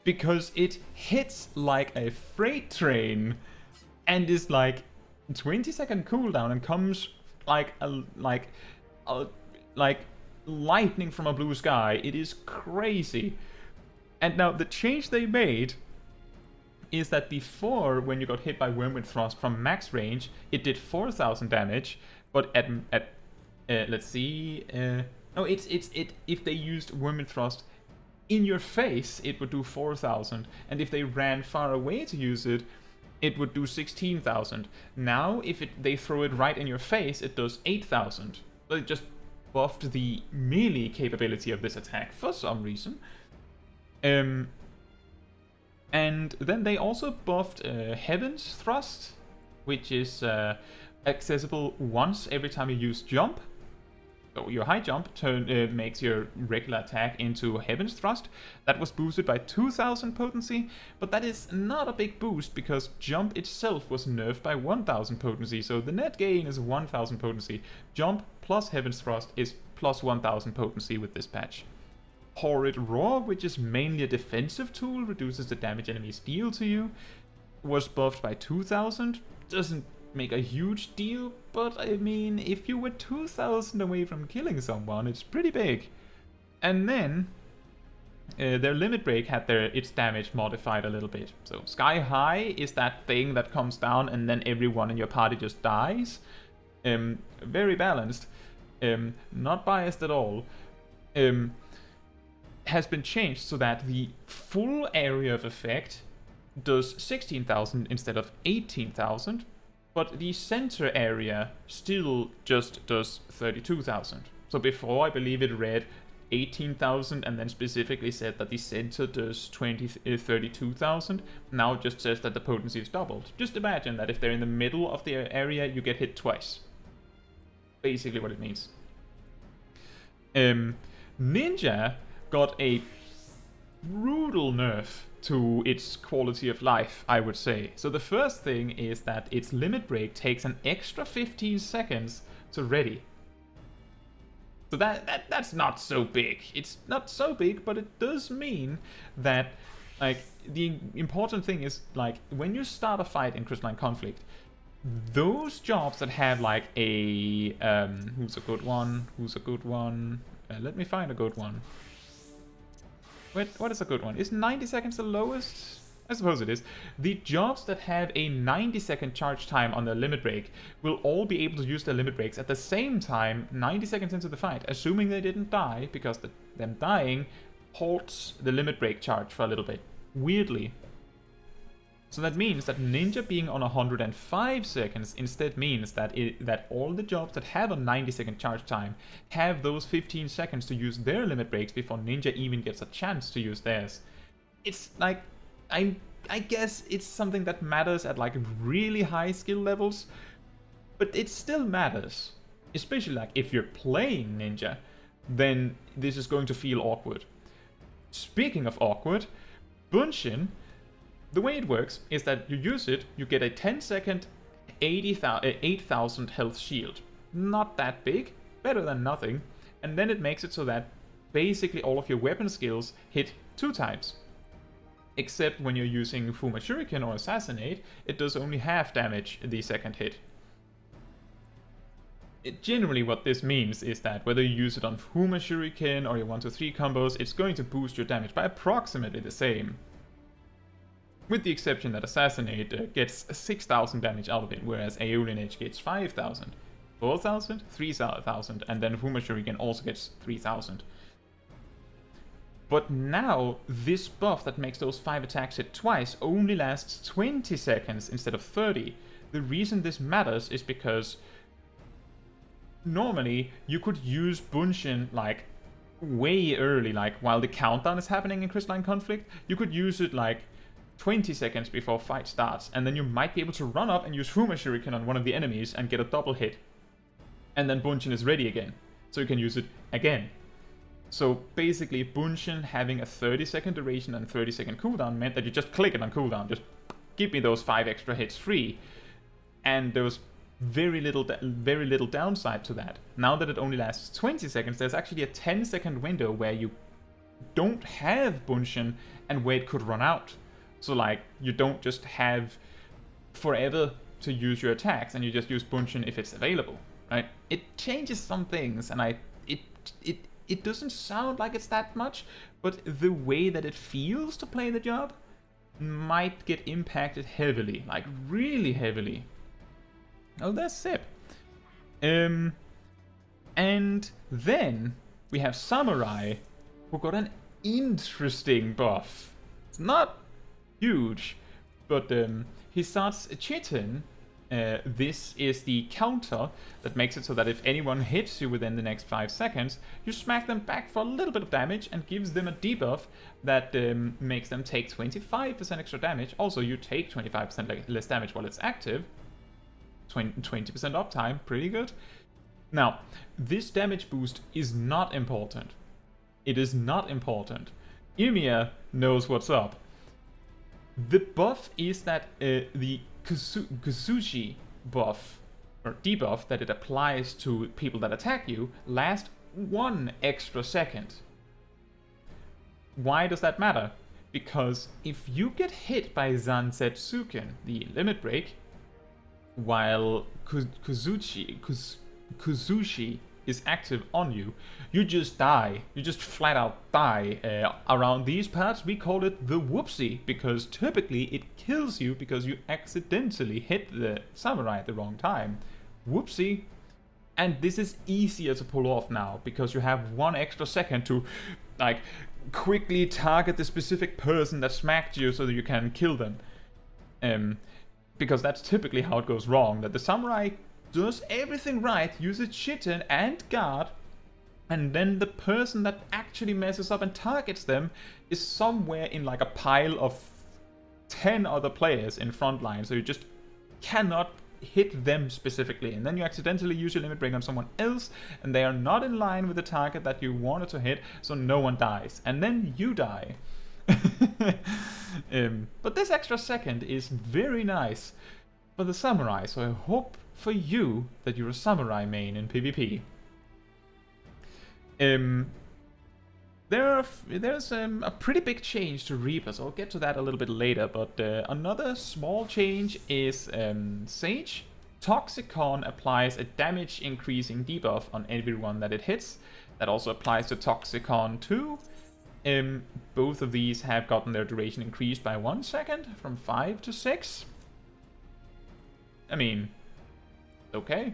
Because it hits like a freight train and is like 20-second cooldown and comes like lightning from a blue sky. It is crazy. And now the change they made is that before, when you got hit by Wormwind Thrust from max range, it did 4,000 damage, but at let's see, no, if they used Wormwind Thrust in your face, it would do 4,000, and if they ran far away to use it, it would do 16,000. Now, if they throw it right in your face, it does 8,000. So it just buffed the melee capability of this attack for some reason. And then they also buffed Heaven's Thrust, which is accessible once every time you use jump. So your high jump makes your regular attack into Heaven's Thrust. That was boosted by 2,000 potency, but that is not a big boost because jump itself was nerfed by 1,000 potency, so the net gain is 1,000 potency. Jump plus Heaven's Thrust is plus 1,000 potency with this patch. Horrid Roar, which is mainly a defensive tool, reduces the damage enemies deal to you, was buffed by 2,000. Doesn't make a huge deal, but I mean, if you were 2,000 away from killing someone, it's pretty big. And then their limit break had its damage modified a little bit. So Sky High is that thing that comes down and then everyone in your party just dies. Very balanced. Not biased at all. Has been changed so that the full area of effect does 16,000 instead of 18,000, but the center area still just does 32,000. So before, I believe it read 18,000 and then specifically said that the center does 32,000. Now it just says that the potency is doubled. Just imagine that if they're in the middle of the area, you get hit twice. Basically what it means. Ninja got a brutal nerf to its quality of life, I would say. So the first thing is that its limit break takes an extra 15 seconds to ready. So that's not so big. It's not so big, but it does mean that, like, the important thing is, like, when you start a fight in Crystalline Conflict, those jobs that have like a who's a good one? Let me find a good one. Wait, what is a good one? Is 90 seconds the lowest? I suppose it is. The jobs that have a 90-second charge time on their limit break will all be able to use their limit breaks at the same time 90 seconds into the fight, assuming they didn't die, because them dying halts the limit break charge for a little bit. Weirdly. So that means that Ninja being on 105 seconds instead means that that all the jobs that have a 90-second charge time have those 15 seconds to use their limit breaks before Ninja even gets a chance to use theirs. It's like, I guess it's something that matters at like really high skill levels, but it still matters. Especially like if you're playing Ninja, then this is going to feel awkward. Speaking of awkward, Bunshin, the way it works is that you use it, you get a 10-second 8,000 health shield. Not that big, better than nothing, and then it makes it so that basically all of your weapon skills hit 2 times. Except when you're using Fuma Shuriken or Assassinate, it does only half damage the second hit. Generally what this means is that whether you use it on Fuma Shuriken or your 1-2-3 combos, it's going to boost your damage by approximately the same. With the exception that Assassinate gets 6,000 damage out of it, whereas Aeolian Edge gets 5,000. 4,000? 3,000, and then Fuma Shuriken also gets 3,000. But now, this buff that makes those 5 attacks hit twice only lasts 20 seconds instead of 30. The reason this matters is because normally you could use Bunshin like way early, like while the countdown is happening in Crystalline Conflict. You could use it like 20 seconds before fight starts, and then you might be able to run up and use Fuma Shuriken on one of the enemies and get a double hit. And then Bunshin is ready again, so you can use it again. So basically Bunshin having a 30-second duration and 30-second cooldown meant that you just click it on cooldown, just give me those 5 extra hits free. And there was very little downside to that. Now that it only lasts 20 seconds, there's actually a 10-second window where you don't have Bunshin and where it could run out. So like, you don't just have forever to use your attacks, and you just use Bunshin if it's available, right? It changes some things, and it doesn't sound like it's that much, but the way that it feels to play the job might get impacted heavily, like really heavily. Oh, there's Sip. And then we have Samurai, who got an interesting buff. It's not huge, but he starts Chitin. This is the counter that makes it so that if anyone hits you within the next 5 seconds, you smack them back for a little bit of damage and gives them a debuff that makes them take 25% extra damage. Also, you take 25% less damage while it's active. 20% uptime, pretty good. Now, this damage boost is not important. It is not important. Ymir knows what's up. The buff is that the Kazushi buff, or debuff, that it applies to people that attack you, lasts 1 extra second. Why does that matter? Because if you get hit by Zansetsuken, the limit break, while Kazushi is active on you, you just die. You just flat out die. Around these parts, we call it the whoopsie, because typically it kills you because you accidentally hit the samurai at the wrong time. Whoopsie. And this is easier to pull off now, because you have 1 extra second to, like, quickly target the specific person that smacked you so that you can kill them. Because that's typically how it goes wrong, that the samurai does everything right, uses Chitin and guard, and then the person that actually messes up and targets them is somewhere in like a pile of 10 other players in frontline, so you just cannot hit them specifically, and then you accidentally use your limit break on someone else, and they are not in line with the target that you wanted to hit, so no one dies, and then you die. But this extra second is very nice for the samurai, so I hope for you that you're a samurai main in PvP. There's a pretty big change to Reapers. I'll get to that a little bit later, but another small change is Sage. Toxicon applies a damage increasing debuff on everyone that it hits. That also applies to Toxicon 2. Both of these have gotten their duration increased by 1 second, from 5 to 6. I mean, okay.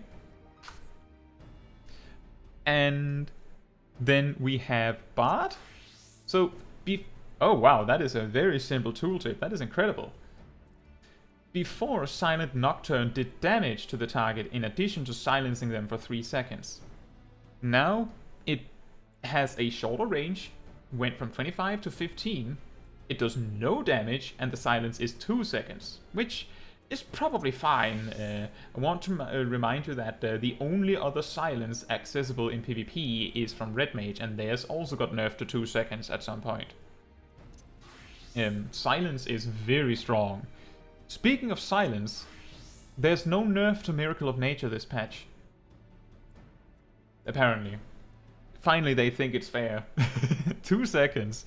And then we have Bard. So, oh wow, that is a very simple tooltip. That is incredible. Before, Silent Nocturne did damage to the target in addition to silencing them for 3 seconds. Now, it has a shorter range, went from 25 to 15, it does no damage, and the silence is 2 seconds, which is probably fine. I want to remind you that the only other silence accessible in PvP is from Red Mage, and theirs also got nerfed to 2 seconds at some point. Silence is very strong. Speaking of silence, there's no nerf to Miracle of Nature this patch. Apparently. Finally they think it's fair. 2 seconds.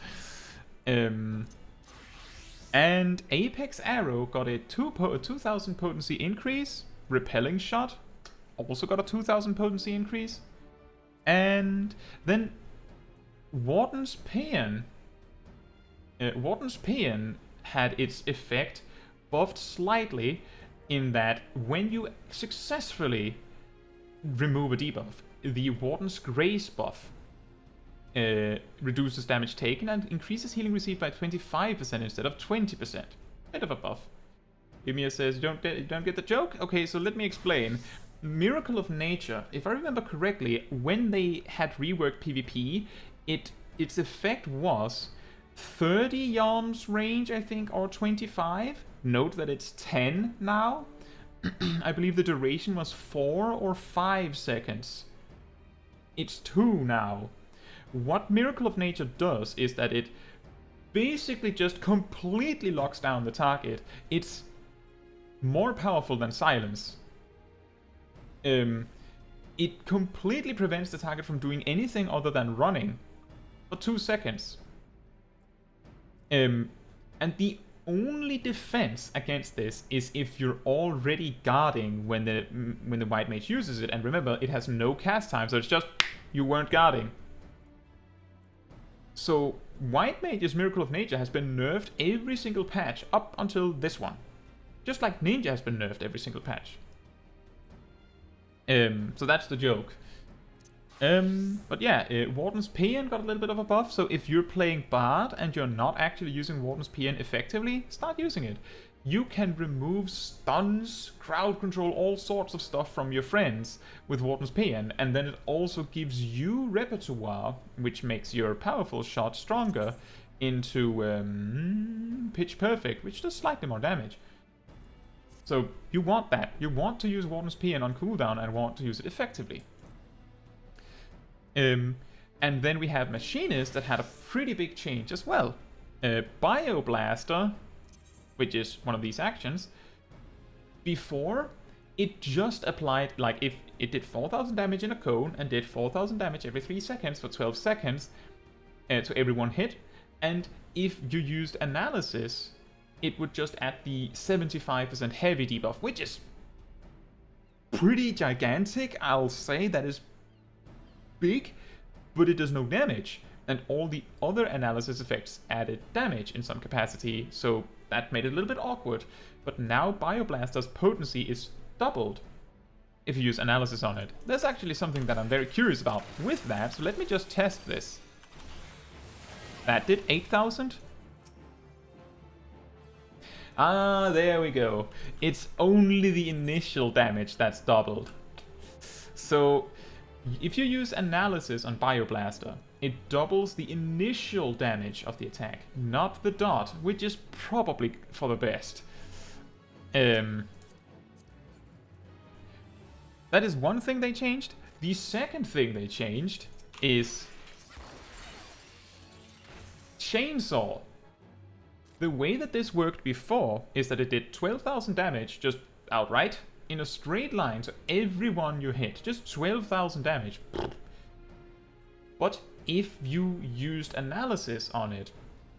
And Apex Arrow got a 2000 potency increase. Repelling Shot also got a 2000 potency increase. And then Warden's Paean. Warden's Paean had its effect buffed slightly in that when you successfully remove a debuff, the Warden's Grace buff reduces damage taken and increases healing received by 25% instead of 20%. Bit of a buff. Ymir says, you don't get the joke? Okay, so let me explain. Miracle of Nature, if I remember correctly, when they had reworked PvP, its effect was 30 yalms range, I think, or 25. Note that it's 10 now. I believe the duration was 4 or 5 seconds. It's 2 now. What Miracle of Nature does is that it basically just completely locks down the target. It's more powerful than Silence. It completely prevents the target from doing anything other than running for 2 seconds. And the only defense against this is if you're already guarding when the White Mage uses it. And remember, it has no cast time, so it's just you weren't guarding. So White Mage's Miracle of Nature has been nerfed every single patch up until this one. Just like Ninja has been nerfed every single patch. So that's the joke. But yeah, Warden's Paean got a little bit of a buff, so if you're playing Bard and you're not actually using Warden's Paean effectively, start using it. You can remove stuns, crowd control, all sorts of stuff from your friends with Warden's Paean, and then it also gives you repertoire, which makes your powerful shot stronger, into Pitch Perfect, which does slightly more damage. So you want that. You want to use Warden's Paean on cooldown and want to use it effectively. And then we have Machinist that had a pretty big change as well. Bioblaster, which is one of these actions, before it just applied, like if it did 4000 damage in a cone and did 4000 damage every 3 seconds for 12 seconds to every one hit, and if you used Analysis, it would just add the 75% heavy debuff, which is pretty gigantic, I'll say. That is big, but it does no damage. And all the other Analysis effects added damage in some capacity, so that made it a little bit awkward. But now Bioblaster's potency is doubled if you use Analysis on it. There's actually something that I'm very curious about with that, so let me just test this. That did 8000? Ah, there we go. It's only the initial damage that's doubled. So if you use Analysis on Bioblaster, it doubles the initial damage of the attack, not the dot, which is probably for the best. That is one thing they changed. The second thing they changed is Chainsaw. The way that this worked before is that it did 12,000 damage just outright in a straight line to everyone you hit. Just 12,000 damage. But if you used Analysis on it,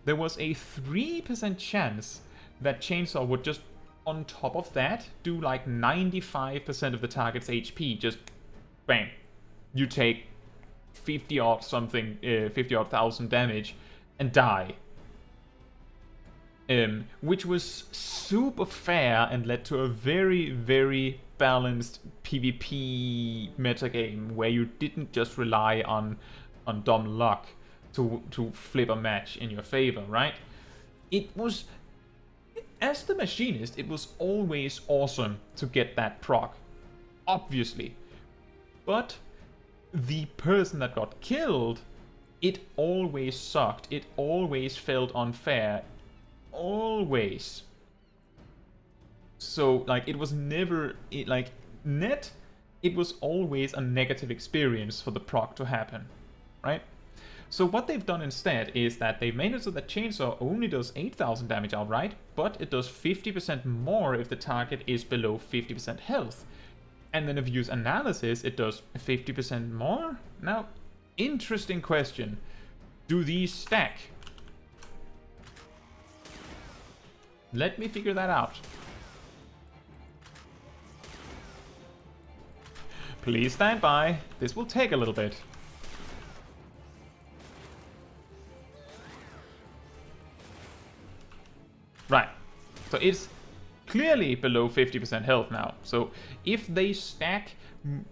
there was a 3% chance that Chainsaw would just, on top of that, do like 95% of the target's HP. Just bang. You take 50 odd something, 50 odd thousand damage and die. Which was super fair and led to a very, very balanced PvP metagame where you didn't just rely on dumb luck to flip a match in your favor, right? It was as the machinist, it was always awesome to get that proc, obviously. But the person that got killed, it always sucked. It always felt unfair. Always. So, like, it was never, it was always a negative experience for the proc to happen, right? So what they've done instead is that they've made it so that Chainsaw only does 8,000 damage outright, but it does 50% more if the target is below 50% health. And then if you use Analysis, it does 50% more? Now, interesting question. Do these stack? Let me figure that out. Please stand by. This will take a little bit. Right. So it's clearly below 50% health now. So if they stack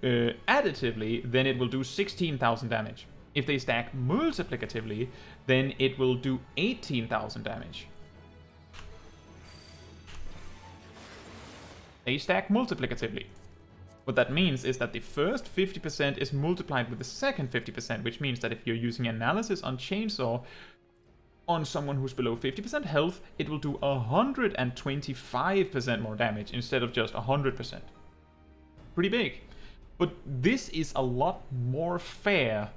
additively, then it will do 16,000 damage. If they stack multiplicatively, then it will do 18,000 damage. They stack multiplicatively. What that means is that the first 50% is multiplied with the second 50%, which means that if you're using Analysis on Chainsaw on someone who's below 50% health, it will do 125% more damage instead of just 100%. Pretty big. But this is a lot more fair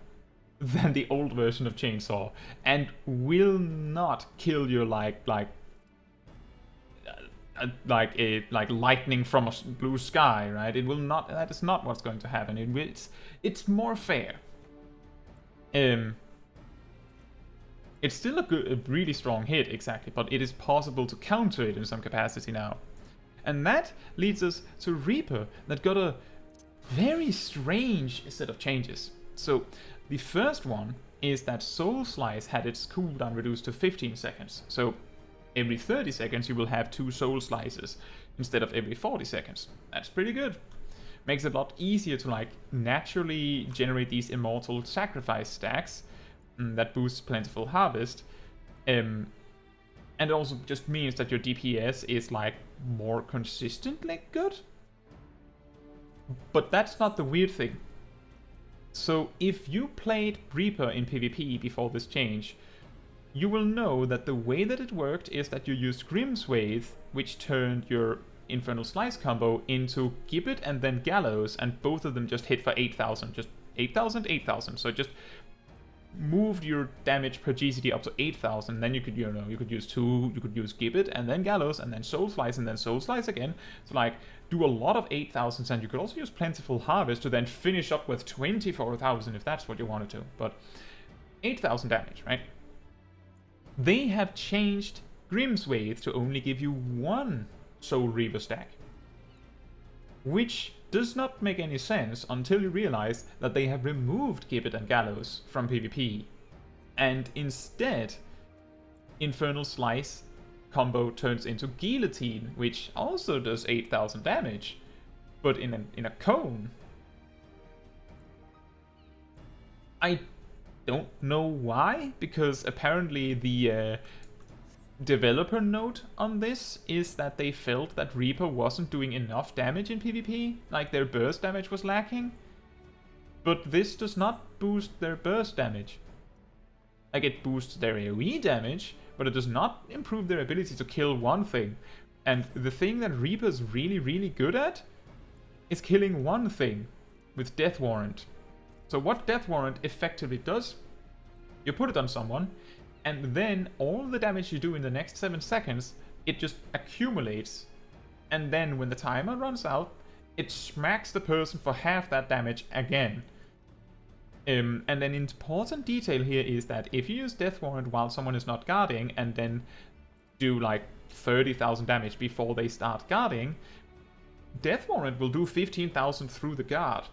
than the old version of Chainsaw, and will not kill you like lightning from a blue sky, right? It will not. That is not what's going to happen. It's more fair. It's still a really strong hit, exactly, but it is possible to counter it in some capacity now. And that leads us to Reaper, that got a very strange set of changes. So the first one is that Soul Slice had its cooldown reduced to 15 seconds. So every 30 seconds you will have 2 Soul Slices instead of every 40 seconds. That's pretty good. Makes it a lot easier to like naturally generate these Immortal Sacrifice stacks that boosts Plentiful Harvest. And it also just means that your DPS is like more consistently good. But that's not the weird thing. So if you played Reaper in PvP before this change, you will know that the way that it worked is that you used Grimswathe, which turned your Infernal Slice combo into Gibbet and then Gallows, and both of them just hit for 8,000. Just 8,000, 8,000. So it just moved your damage per GCD up to 8,000. Then you could, you could use Gibbet and then Gallows and then Soul Slice and then Soul Slice again. So like, do a lot of 8,000s, and you could also use Plentiful Harvest to then finish up with 24,000 if that's what you wanted to. But 8,000 damage, right? They have changed Grimswathe to only give you 1 Soul Reaver stack, which does not make any sense until you realize that they have removed Gibbet and Gallows from PvP, and instead Infernal Slice combo turns into Guillotine, which also does 8,000 damage, but in a cone. I don't know why, because apparently the developer note on this is that they felt that Reaper wasn't doing enough damage in PvP, like their burst damage was lacking. But this does not boost their burst damage. Like, it boosts their AoE damage, but it does not improve their ability to kill one thing. And the thing that Reaper's really, really good at is killing one thing with Death Warrant. So what Death Warrant effectively does, you put it on someone, and then all the damage you do in the next 7 seconds, it just accumulates. And then when the timer runs out, it smacks the person for half that damage again. And an important detail here is that if you use Death Warrant while someone is not guarding, and then do like 30,000 damage before they start guarding, Death Warrant will do 15,000 through the guard.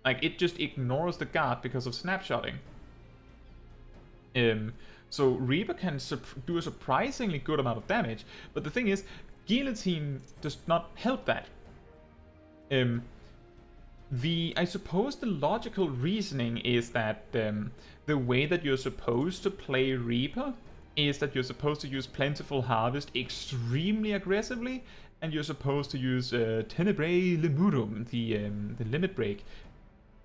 Like, it just ignores the guard because of snapshotting. So Reaper can do a surprisingly good amount of damage, but the thing is, Guillotine does not help that. I suppose the logical reasoning is that the way that you're supposed to play Reaper is that you're supposed to use Plentiful Harvest extremely aggressively, and you're supposed to use Tenebrae Lemurum, the limit break,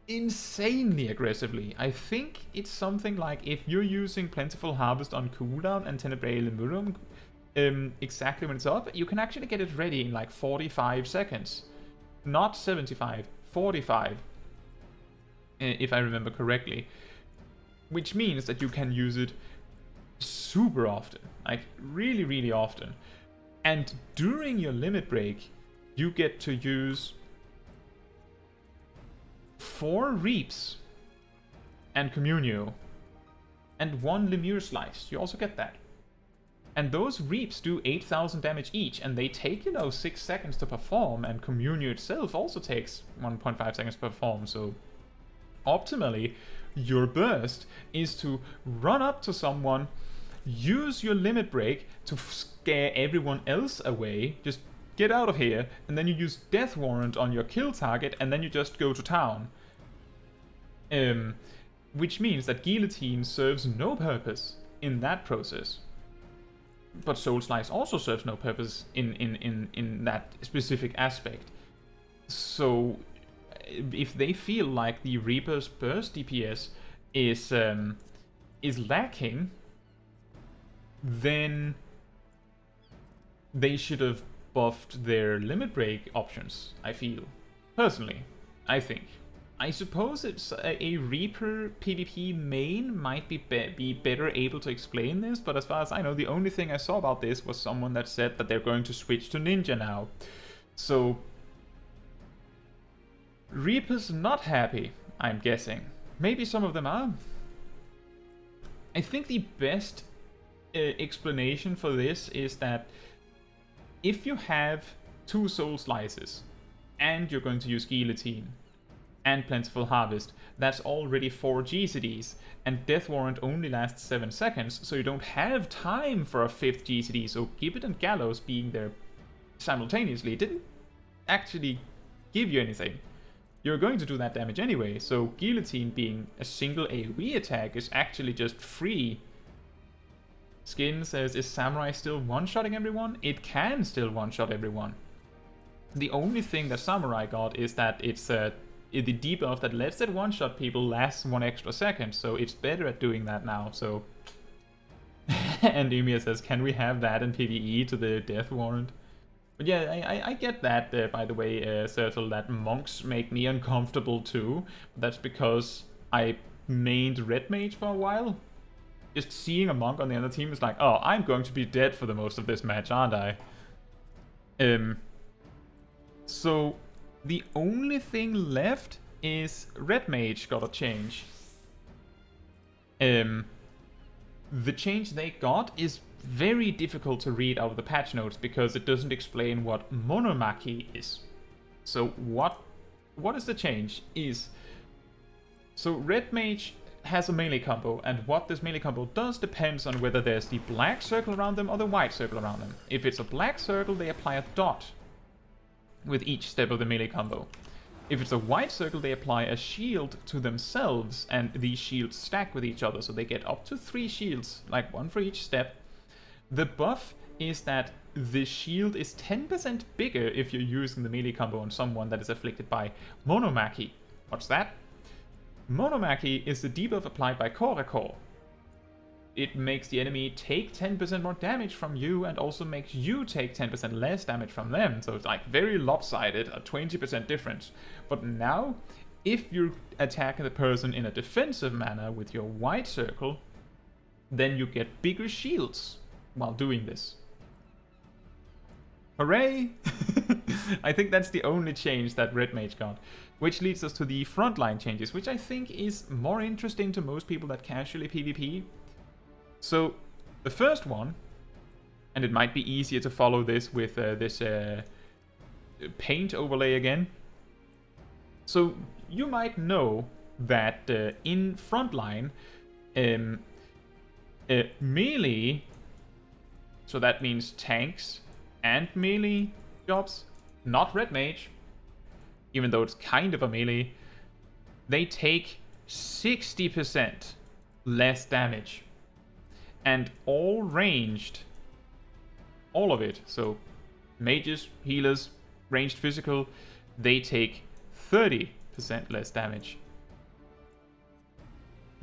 insanely aggressively. I think it's something like if you're using Plentiful Harvest on cooldown and Tenebrae Lemurum exactly when it's up, you can actually get it ready in like 45 seconds. Not 75, 45, if I remember correctly. Which means that you can use it super often, like really, really often. And during your limit break, you get to use 4 Reaps and Communio and 1 Lemure Slice. You also get that. And those Reaps do 8,000 damage each, and they take, 6 seconds to perform, and Communio itself also takes 1.5 seconds to perform, so optimally, your burst is to run up to someone, use your limit break to scare everyone else away, just get out of here, and then you use Death Warrant on your kill target, and then you just go to town. Which means that Guillotine serves no purpose in that process. But Soul Slice also serves no purpose in that specific aspect. So if they feel like the Reaper's burst DPS is lacking, then they should have buffed their limit break options, I feel. Personally, I think. I suppose it's a Reaper PvP main might be better able to explain this, but as far as I know, the only thing I saw about this was someone that said that they're going to switch to Ninja now. So Reaper's not happy, I'm guessing. Maybe some of them are. I think the best explanation for this is that if you have 2 Soul Slices and you're going to use Guillotine and Plentiful Harvest, that's already 4 GCDs, and Death Warrant only lasts 7 seconds, so you don't have time for a 5th GCD, so Gibbet and Gallows being there simultaneously didn't actually give you anything. You're going to do that damage anyway, so Guillotine being a single AoE attack is actually just free. Skin says, is Samurai still one-shotting everyone? It can still one-shot everyone. The only thing that Samurai got is that it's the debuff that lets it one-shot people lasts 1 extra second, so it's better at doing that now, so... And Emia says, can we have that in PvE to the Death Warrant? But yeah, I get that, by the way, Sertal, that monks make me uncomfortable too. That's because I mained Red Mage for a while. Just seeing a monk on the other team is like, oh, I'm going to be dead for the most of this match, aren't I? So the only thing left is Red Mage got a change. The change they got is very difficult to read out of the patch notes because it doesn't explain what Monomaki is. So what is the change is... So Red Mage has a melee combo, and what this melee combo does depends on whether there's the black circle around them or the white circle around them. If it's a black circle, they apply a dot with each step of the melee combo. If it's a white circle, they apply a shield to themselves, and these shields stack with each other, so they get up to 3 shields, like 1 for each step. The buff is that the shield is 10% bigger if you're using the melee combo on someone that is afflicted by Monomaki. What's that? Monomaki is the debuff applied by Korakor. It makes the enemy take 10% more damage from you and also makes you take 10% less damage from them. So it's like very lopsided, a 20% difference. But now, if you're attacking the person in a defensive manner with your white circle, then you get bigger shields while doing this. Hooray! I think that's the only change that Red Mage got. Which leads us to the frontline changes, which I think is more interesting to most people that casually PvP. So, the first one, and it might be easier to follow this with this paint overlay again. So, you might know that in frontline, melee, so that means tanks and melee jobs, not Red Mage, even though it's kind of a melee, they take 60% less damage. And all ranged, all of it, so mages, healers, ranged physical, they take 30% less damage.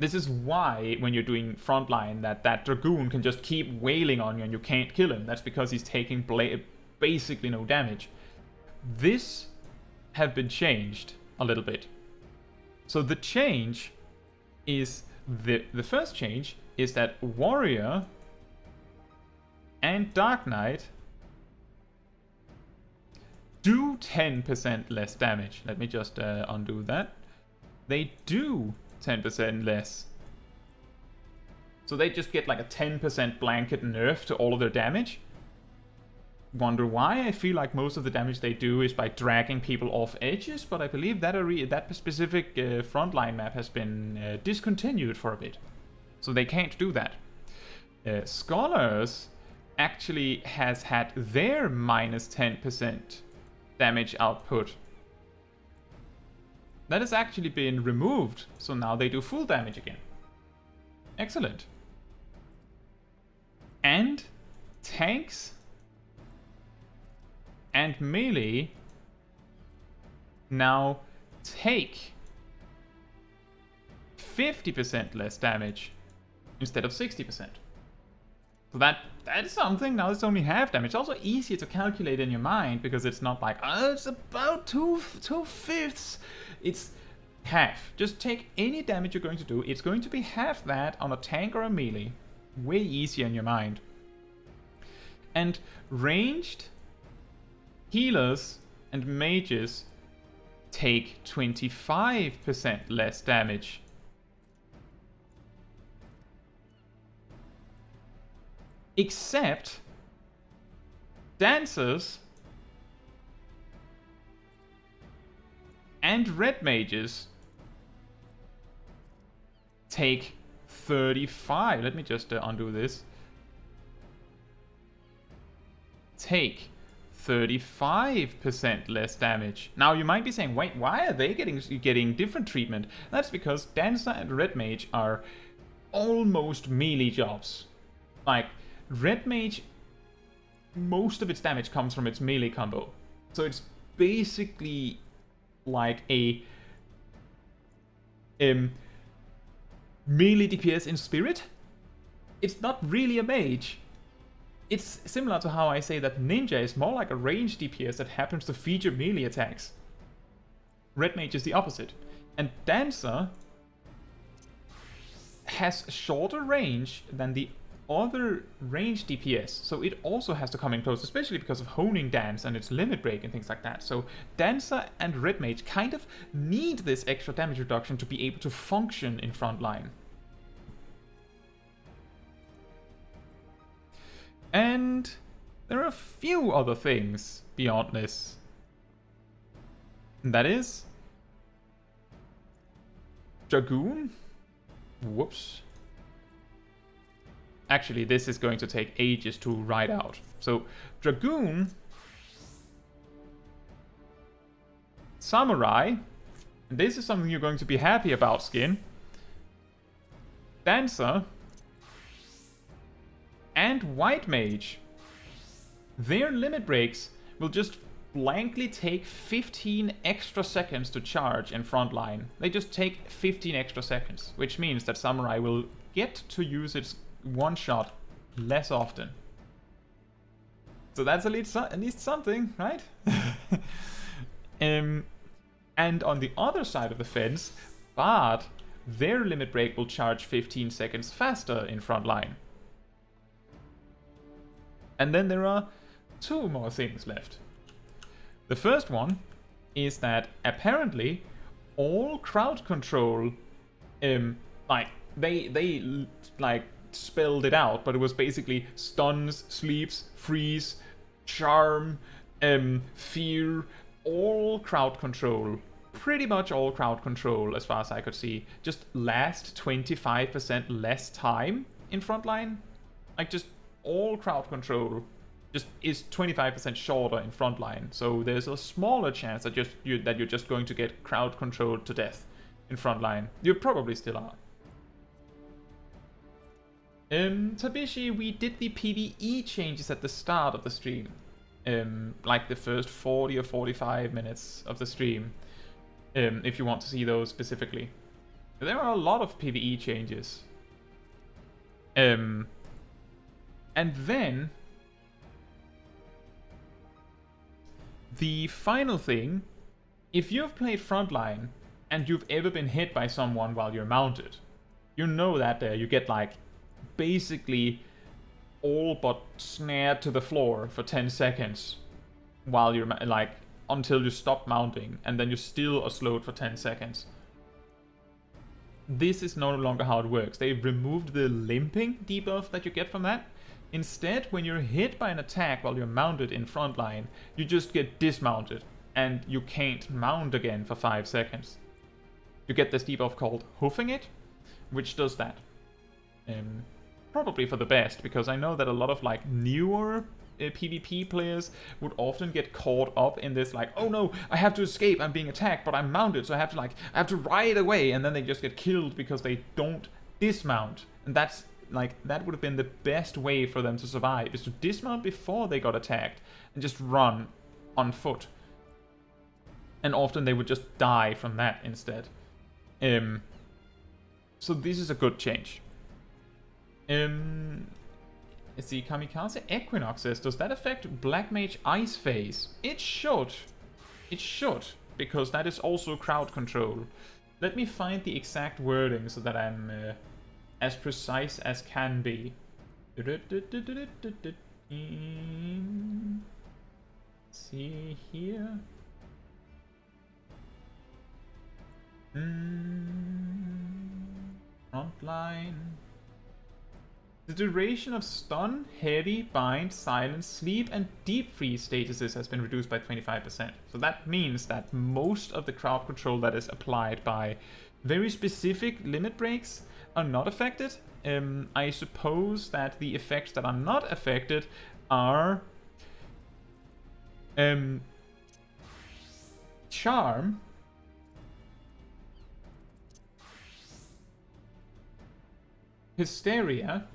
This is why, when you're doing frontline, that Dragoon can just keep wailing on you and you can't kill him. That's because he's taking basically no damage. This have been changed a little bit. So the change is, the first change is that Warrior and Dark Knight do 10% less damage. Let me just undo that. They do 10% less. So they just get like a 10% blanket nerf to all of their damage. Wonder why? I feel like most of the damage they do is by dragging people off edges, but I believe that that specific frontline map has been discontinued for a bit. So they can't do that. Scholars actually has had their minus 10% damage output. That has actually been removed, so now they do full damage again. Excellent. And tanks and melee now take 50% less damage instead of 60%. So that is something. Now it's only half damage. It's also easier to calculate in your mind because it's not like, oh, it's about 2/5. It's half. Just take any damage you're going to do. It's going to be half that on a tank or a melee. Way easier in your mind. And ranged healers and mages take 25% less damage. Except dancers and red mages take 35. Let me just undo this. Take 35% less damage. Now you might be saying, wait, why are they getting different treatment? That's because dancer and red mage are almost melee jobs. Like, red mage, most of its damage comes from its melee combo. So it's basically like a melee DPS in spirit. It's not really a mage. It's similar to how I say that ninja is more like a ranged DPS that happens to feature melee attacks. Red mage is the opposite. And dancer has shorter range than the other ranged DPS, so it also has to come in close, especially because of honing dance and its limit break and things like that. So dancer and red mage kind of need this extra damage reduction to be able to function in frontline. And there are a few other things beyond this. And that is Dragoon. Whoops. Actually, this is going to take ages to write out. So, Dragoon, Samurai, and this is something you're going to be happy about, Skin, Dancer, and White Mage. Their limit breaks will just blankly take 15 extra seconds to charge in frontline. They just take 15 extra seconds, which means that Samurai will get to use its one shot less often. So that's at least something, right? And on the other side of the fence, Bard, their limit break will charge 15 seconds faster in frontline. And then there are two more things left. The first one is that apparently all crowd control, like they spelled it out, but it was basically stuns, sleeps, freeze, charm, fear, all crowd control, pretty much all crowd control as far as I could see, just last 25% less time in frontline. Like, just all crowd control just is 25% shorter in frontline, so there's a smaller chance that you're just going to get crowd controlled to death in frontline. You probably still are. Tabishi, we did the PvE changes at the start of the stream. Like the first 40 or 45 minutes of the stream. If you want to see those specifically. There are a lot of PvE changes. And then the final thing, if you've played Frontline and you've ever been hit by someone while you're mounted, you know that you get like basically all but snared to the floor for 10 seconds while you're like until you stop mounting, and then you still are slowed for 10 seconds. This is no longer how it works. They've removed the limping debuff that you get from that. Instead, when you're hit by an attack while you're mounted in Frontline, you just get dismounted and you can't mount again for 5 seconds. You get this debuff called Hoofing It, which does that. Probably for the best, because I know that a lot of like newer PvP players would often get caught up in this like, oh no, I have to escape, I'm being attacked, but I'm mounted, so I have to ride away, and then they just get killed because they don't dismount. And that's like, that would have been the best way for them to survive, is to dismount before they got attacked and just run on foot. And often they would just die from that instead. So this is a good change. Let's see, Kamikaze Equinox says, does that affect Black Mage Ice Phase? It should. It should, because that is also crowd control. Let me find the exact wording so that I'm as precise as can be. See here. Frontline. The duration of stun, heavy, bind, silence, sleep, and deep freeze statuses has been reduced by 25%. So that means that most of the crowd control that is applied by very specific limit breaks are not affected. I suppose that the effects that are not affected are Charm, Hysteria,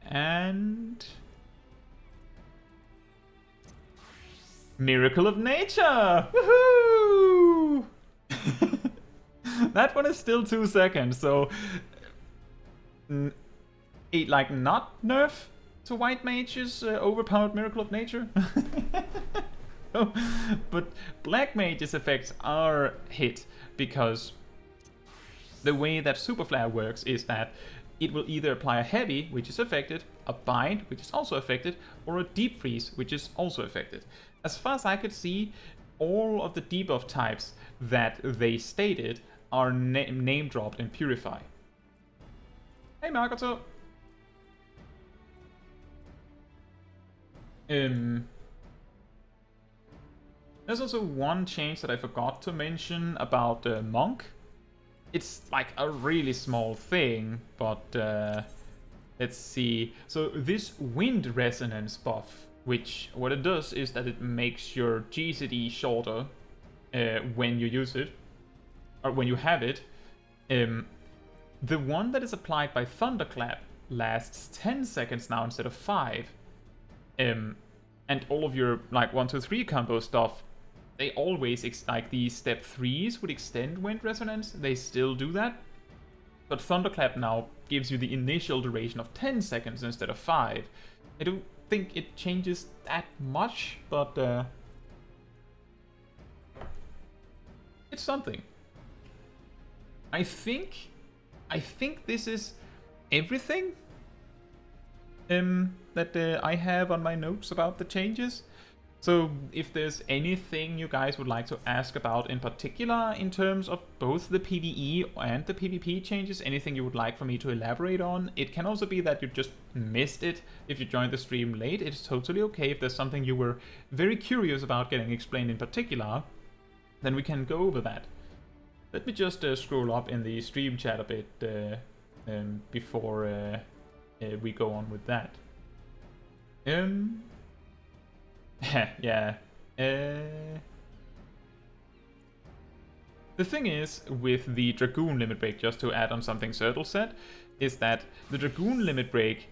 and Miracle of Nature! Woohoo! That one is still 2 seconds, so it like not nerf to white mages overpowered Miracle of Nature. But black mages effects are hit because the way that Super Flare works is that it will either apply a heavy, which is affected, a bind, which is also affected, or a deep freeze, which is also affected. As far as I could see, all of the debuff types that they stated are name dropped in Purify. Hey Margaret. There's also one change that I forgot to mention about Monk. It's like a really small thing, but let's see. So this wind resonance buff, which what it does is that it makes your GCD shorter when you use it, or when you have it. The one that is applied by Thunderclap lasts 10 seconds now instead of 5. And all of your like 1, 2, 3 combo stuff, they always, like the step 3s would extend wind resonance, they still do that. But Thunderclap now gives you the initial duration of 10 seconds instead of 5. I don't think it changes that much, but it's something. I think this is everything that I have on my notes about the changes. So if there's anything you guys would like to ask about in particular in terms of both the PvE and the PvP changes, anything you would like for me to elaborate on, it can also be that you just missed it if you joined the stream late. It's totally okay if there's something you were very curious about getting explained in particular, then we can go over that. Let me just scroll up in the stream chat a bit before we go on with that. Yeah. The thing is, with the Dragoon limit break, just to add on something Sertle said, is that the Dragoon limit break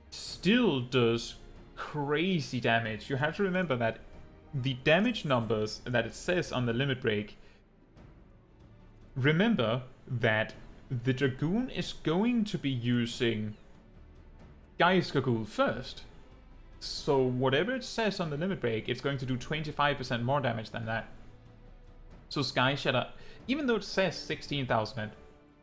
still does crazy damage. You have to remember that the damage numbers that it says on the limit break, remember that the Dragoon is going to be using Geistgagul first. So whatever it says on the limit break, it's going to do 25% more damage than that. So Sky Shatter, even though it says 16,000 and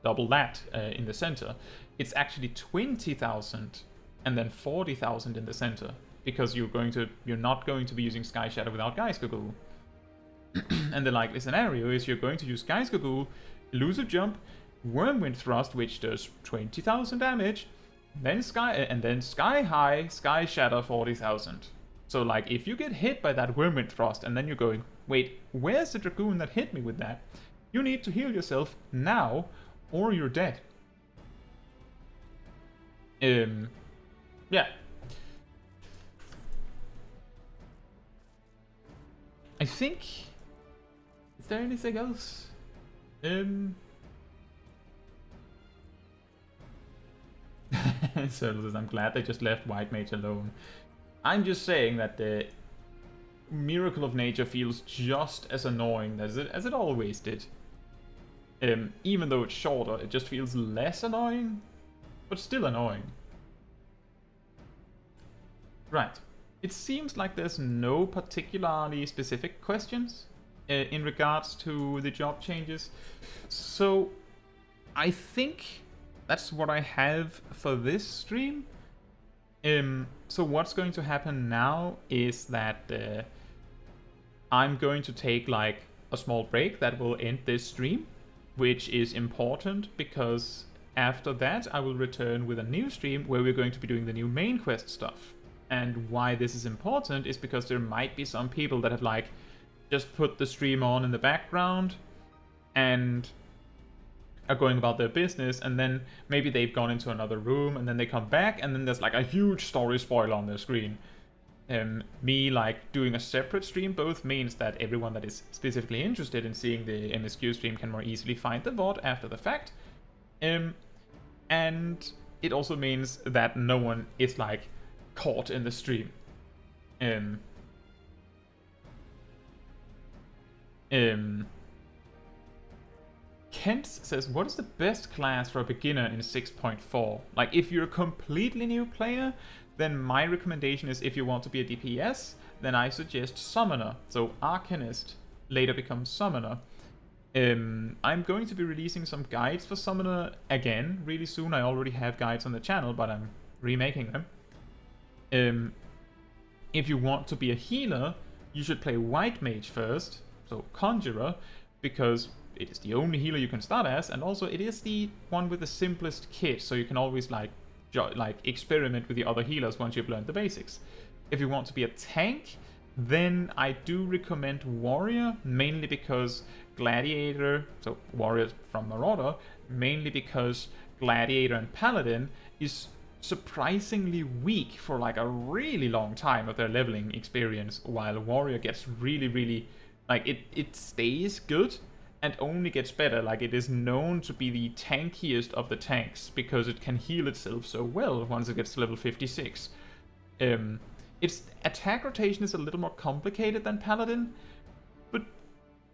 double that in the center, it's actually 20,000 and then 40,000 in the center, because you're not going to be using Sky Shatter without Geistgagul. And the likely scenario is you're going to use Geistgagul, Elusive Jump, Wormwind Thrust, which does 20,000 damage, then Sky High, Sky Shatter 40,000. So like, if you get hit by that Wormwind Thrust and then you're going, wait, where's the Dragoon that hit me with that? You need to heal yourself now, or you're dead. Yeah. I think... Is there anything else? So I'm glad they just left White Mage alone. I'm just saying that the Miracle of Nature feels just as annoying as it always did. Even though it's shorter, it just feels less annoying, but still annoying. Right. It seems like there's no particularly specific questions in regards to the job changes. So I think that's what I have for this stream. So what's going to happen now is that I'm going to take like a small break that will end this stream, which is important because after that I will return with a new stream where we're going to be doing the new main quest stuff. And why this is important is because there might be some people that have like just put the stream on in the background and are going about their business, and then maybe they've gone into another room and then they come back and then there's like a huge story spoiler on their screen. Me like doing a separate stream both means that everyone that is specifically interested in seeing the MSQ stream can more easily find the VOD after the fact. And it also means that no one is like caught in the stream. Kent says, what is the best class for a beginner in 6.4? Like, if you're a completely new player, then my recommendation is, if you want to be a DPS, then I suggest Summoner. So Arcanist later becomes Summoner. I'm going to be releasing some guides for Summoner again really soon. I already have guides on the channel, but I'm remaking them. If you want to be a healer, you should play White Mage first, so Conjurer, because it is the only healer you can start as, and also it is the one with the simplest kit, so you can always like experiment with the other healers once you've learned the basics. If you want to be a tank, then I do recommend Warrior, mainly because Gladiator, so Warrior from Marauder, mainly because Gladiator and Paladin is surprisingly weak for like a really long time of their leveling experience, while Warrior gets really like it stays good and only gets better. Like, it is known to be the tankiest of the tanks because it can heal itself so well once it gets to level 56. Its attack rotation is a little more complicated than Paladin, but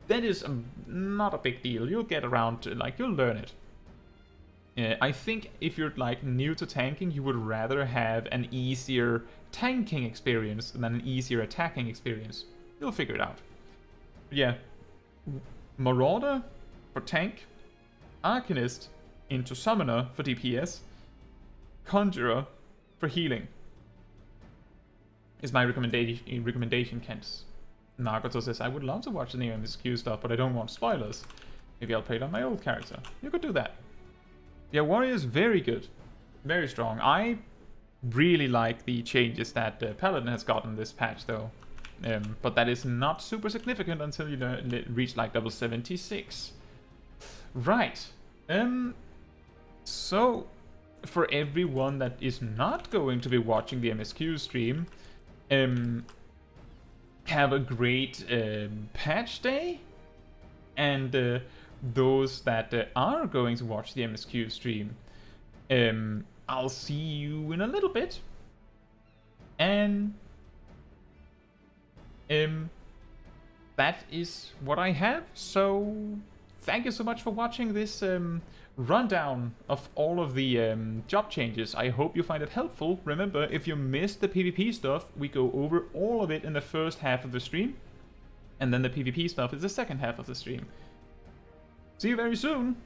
that is not a big deal. You'll get around to, like, you'll learn it. I think if you're like new to tanking, you would rather have an easier tanking experience than an easier attacking experience. You'll figure it out. But yeah, Marauder for tank, Arcanist into Summoner for DPS, Conjurer for healing is my recommendation, Kent. Naruto says, I would love to watch the new MSQ stuff, but I don't want spoilers. Maybe I'll play it on my old character. You could do that. Yeah, Warrior is very good. Very strong. I really like the changes that Paladin has gotten this patch, though. But that is not super significant until you reach like level 76. Right. So, for everyone that is not going to be watching the MSQ stream, have a great patch day. And those that are going to watch the MSQ stream, I'll see you in a little bit. And that is what I have. So thank you so much for watching this rundown of all of the job changes. I hope you find it helpful. Remember, if you missed the PvP stuff, we go over all of it in the first half of the stream, and then the PvP stuff is the second half of the stream. See you very soon!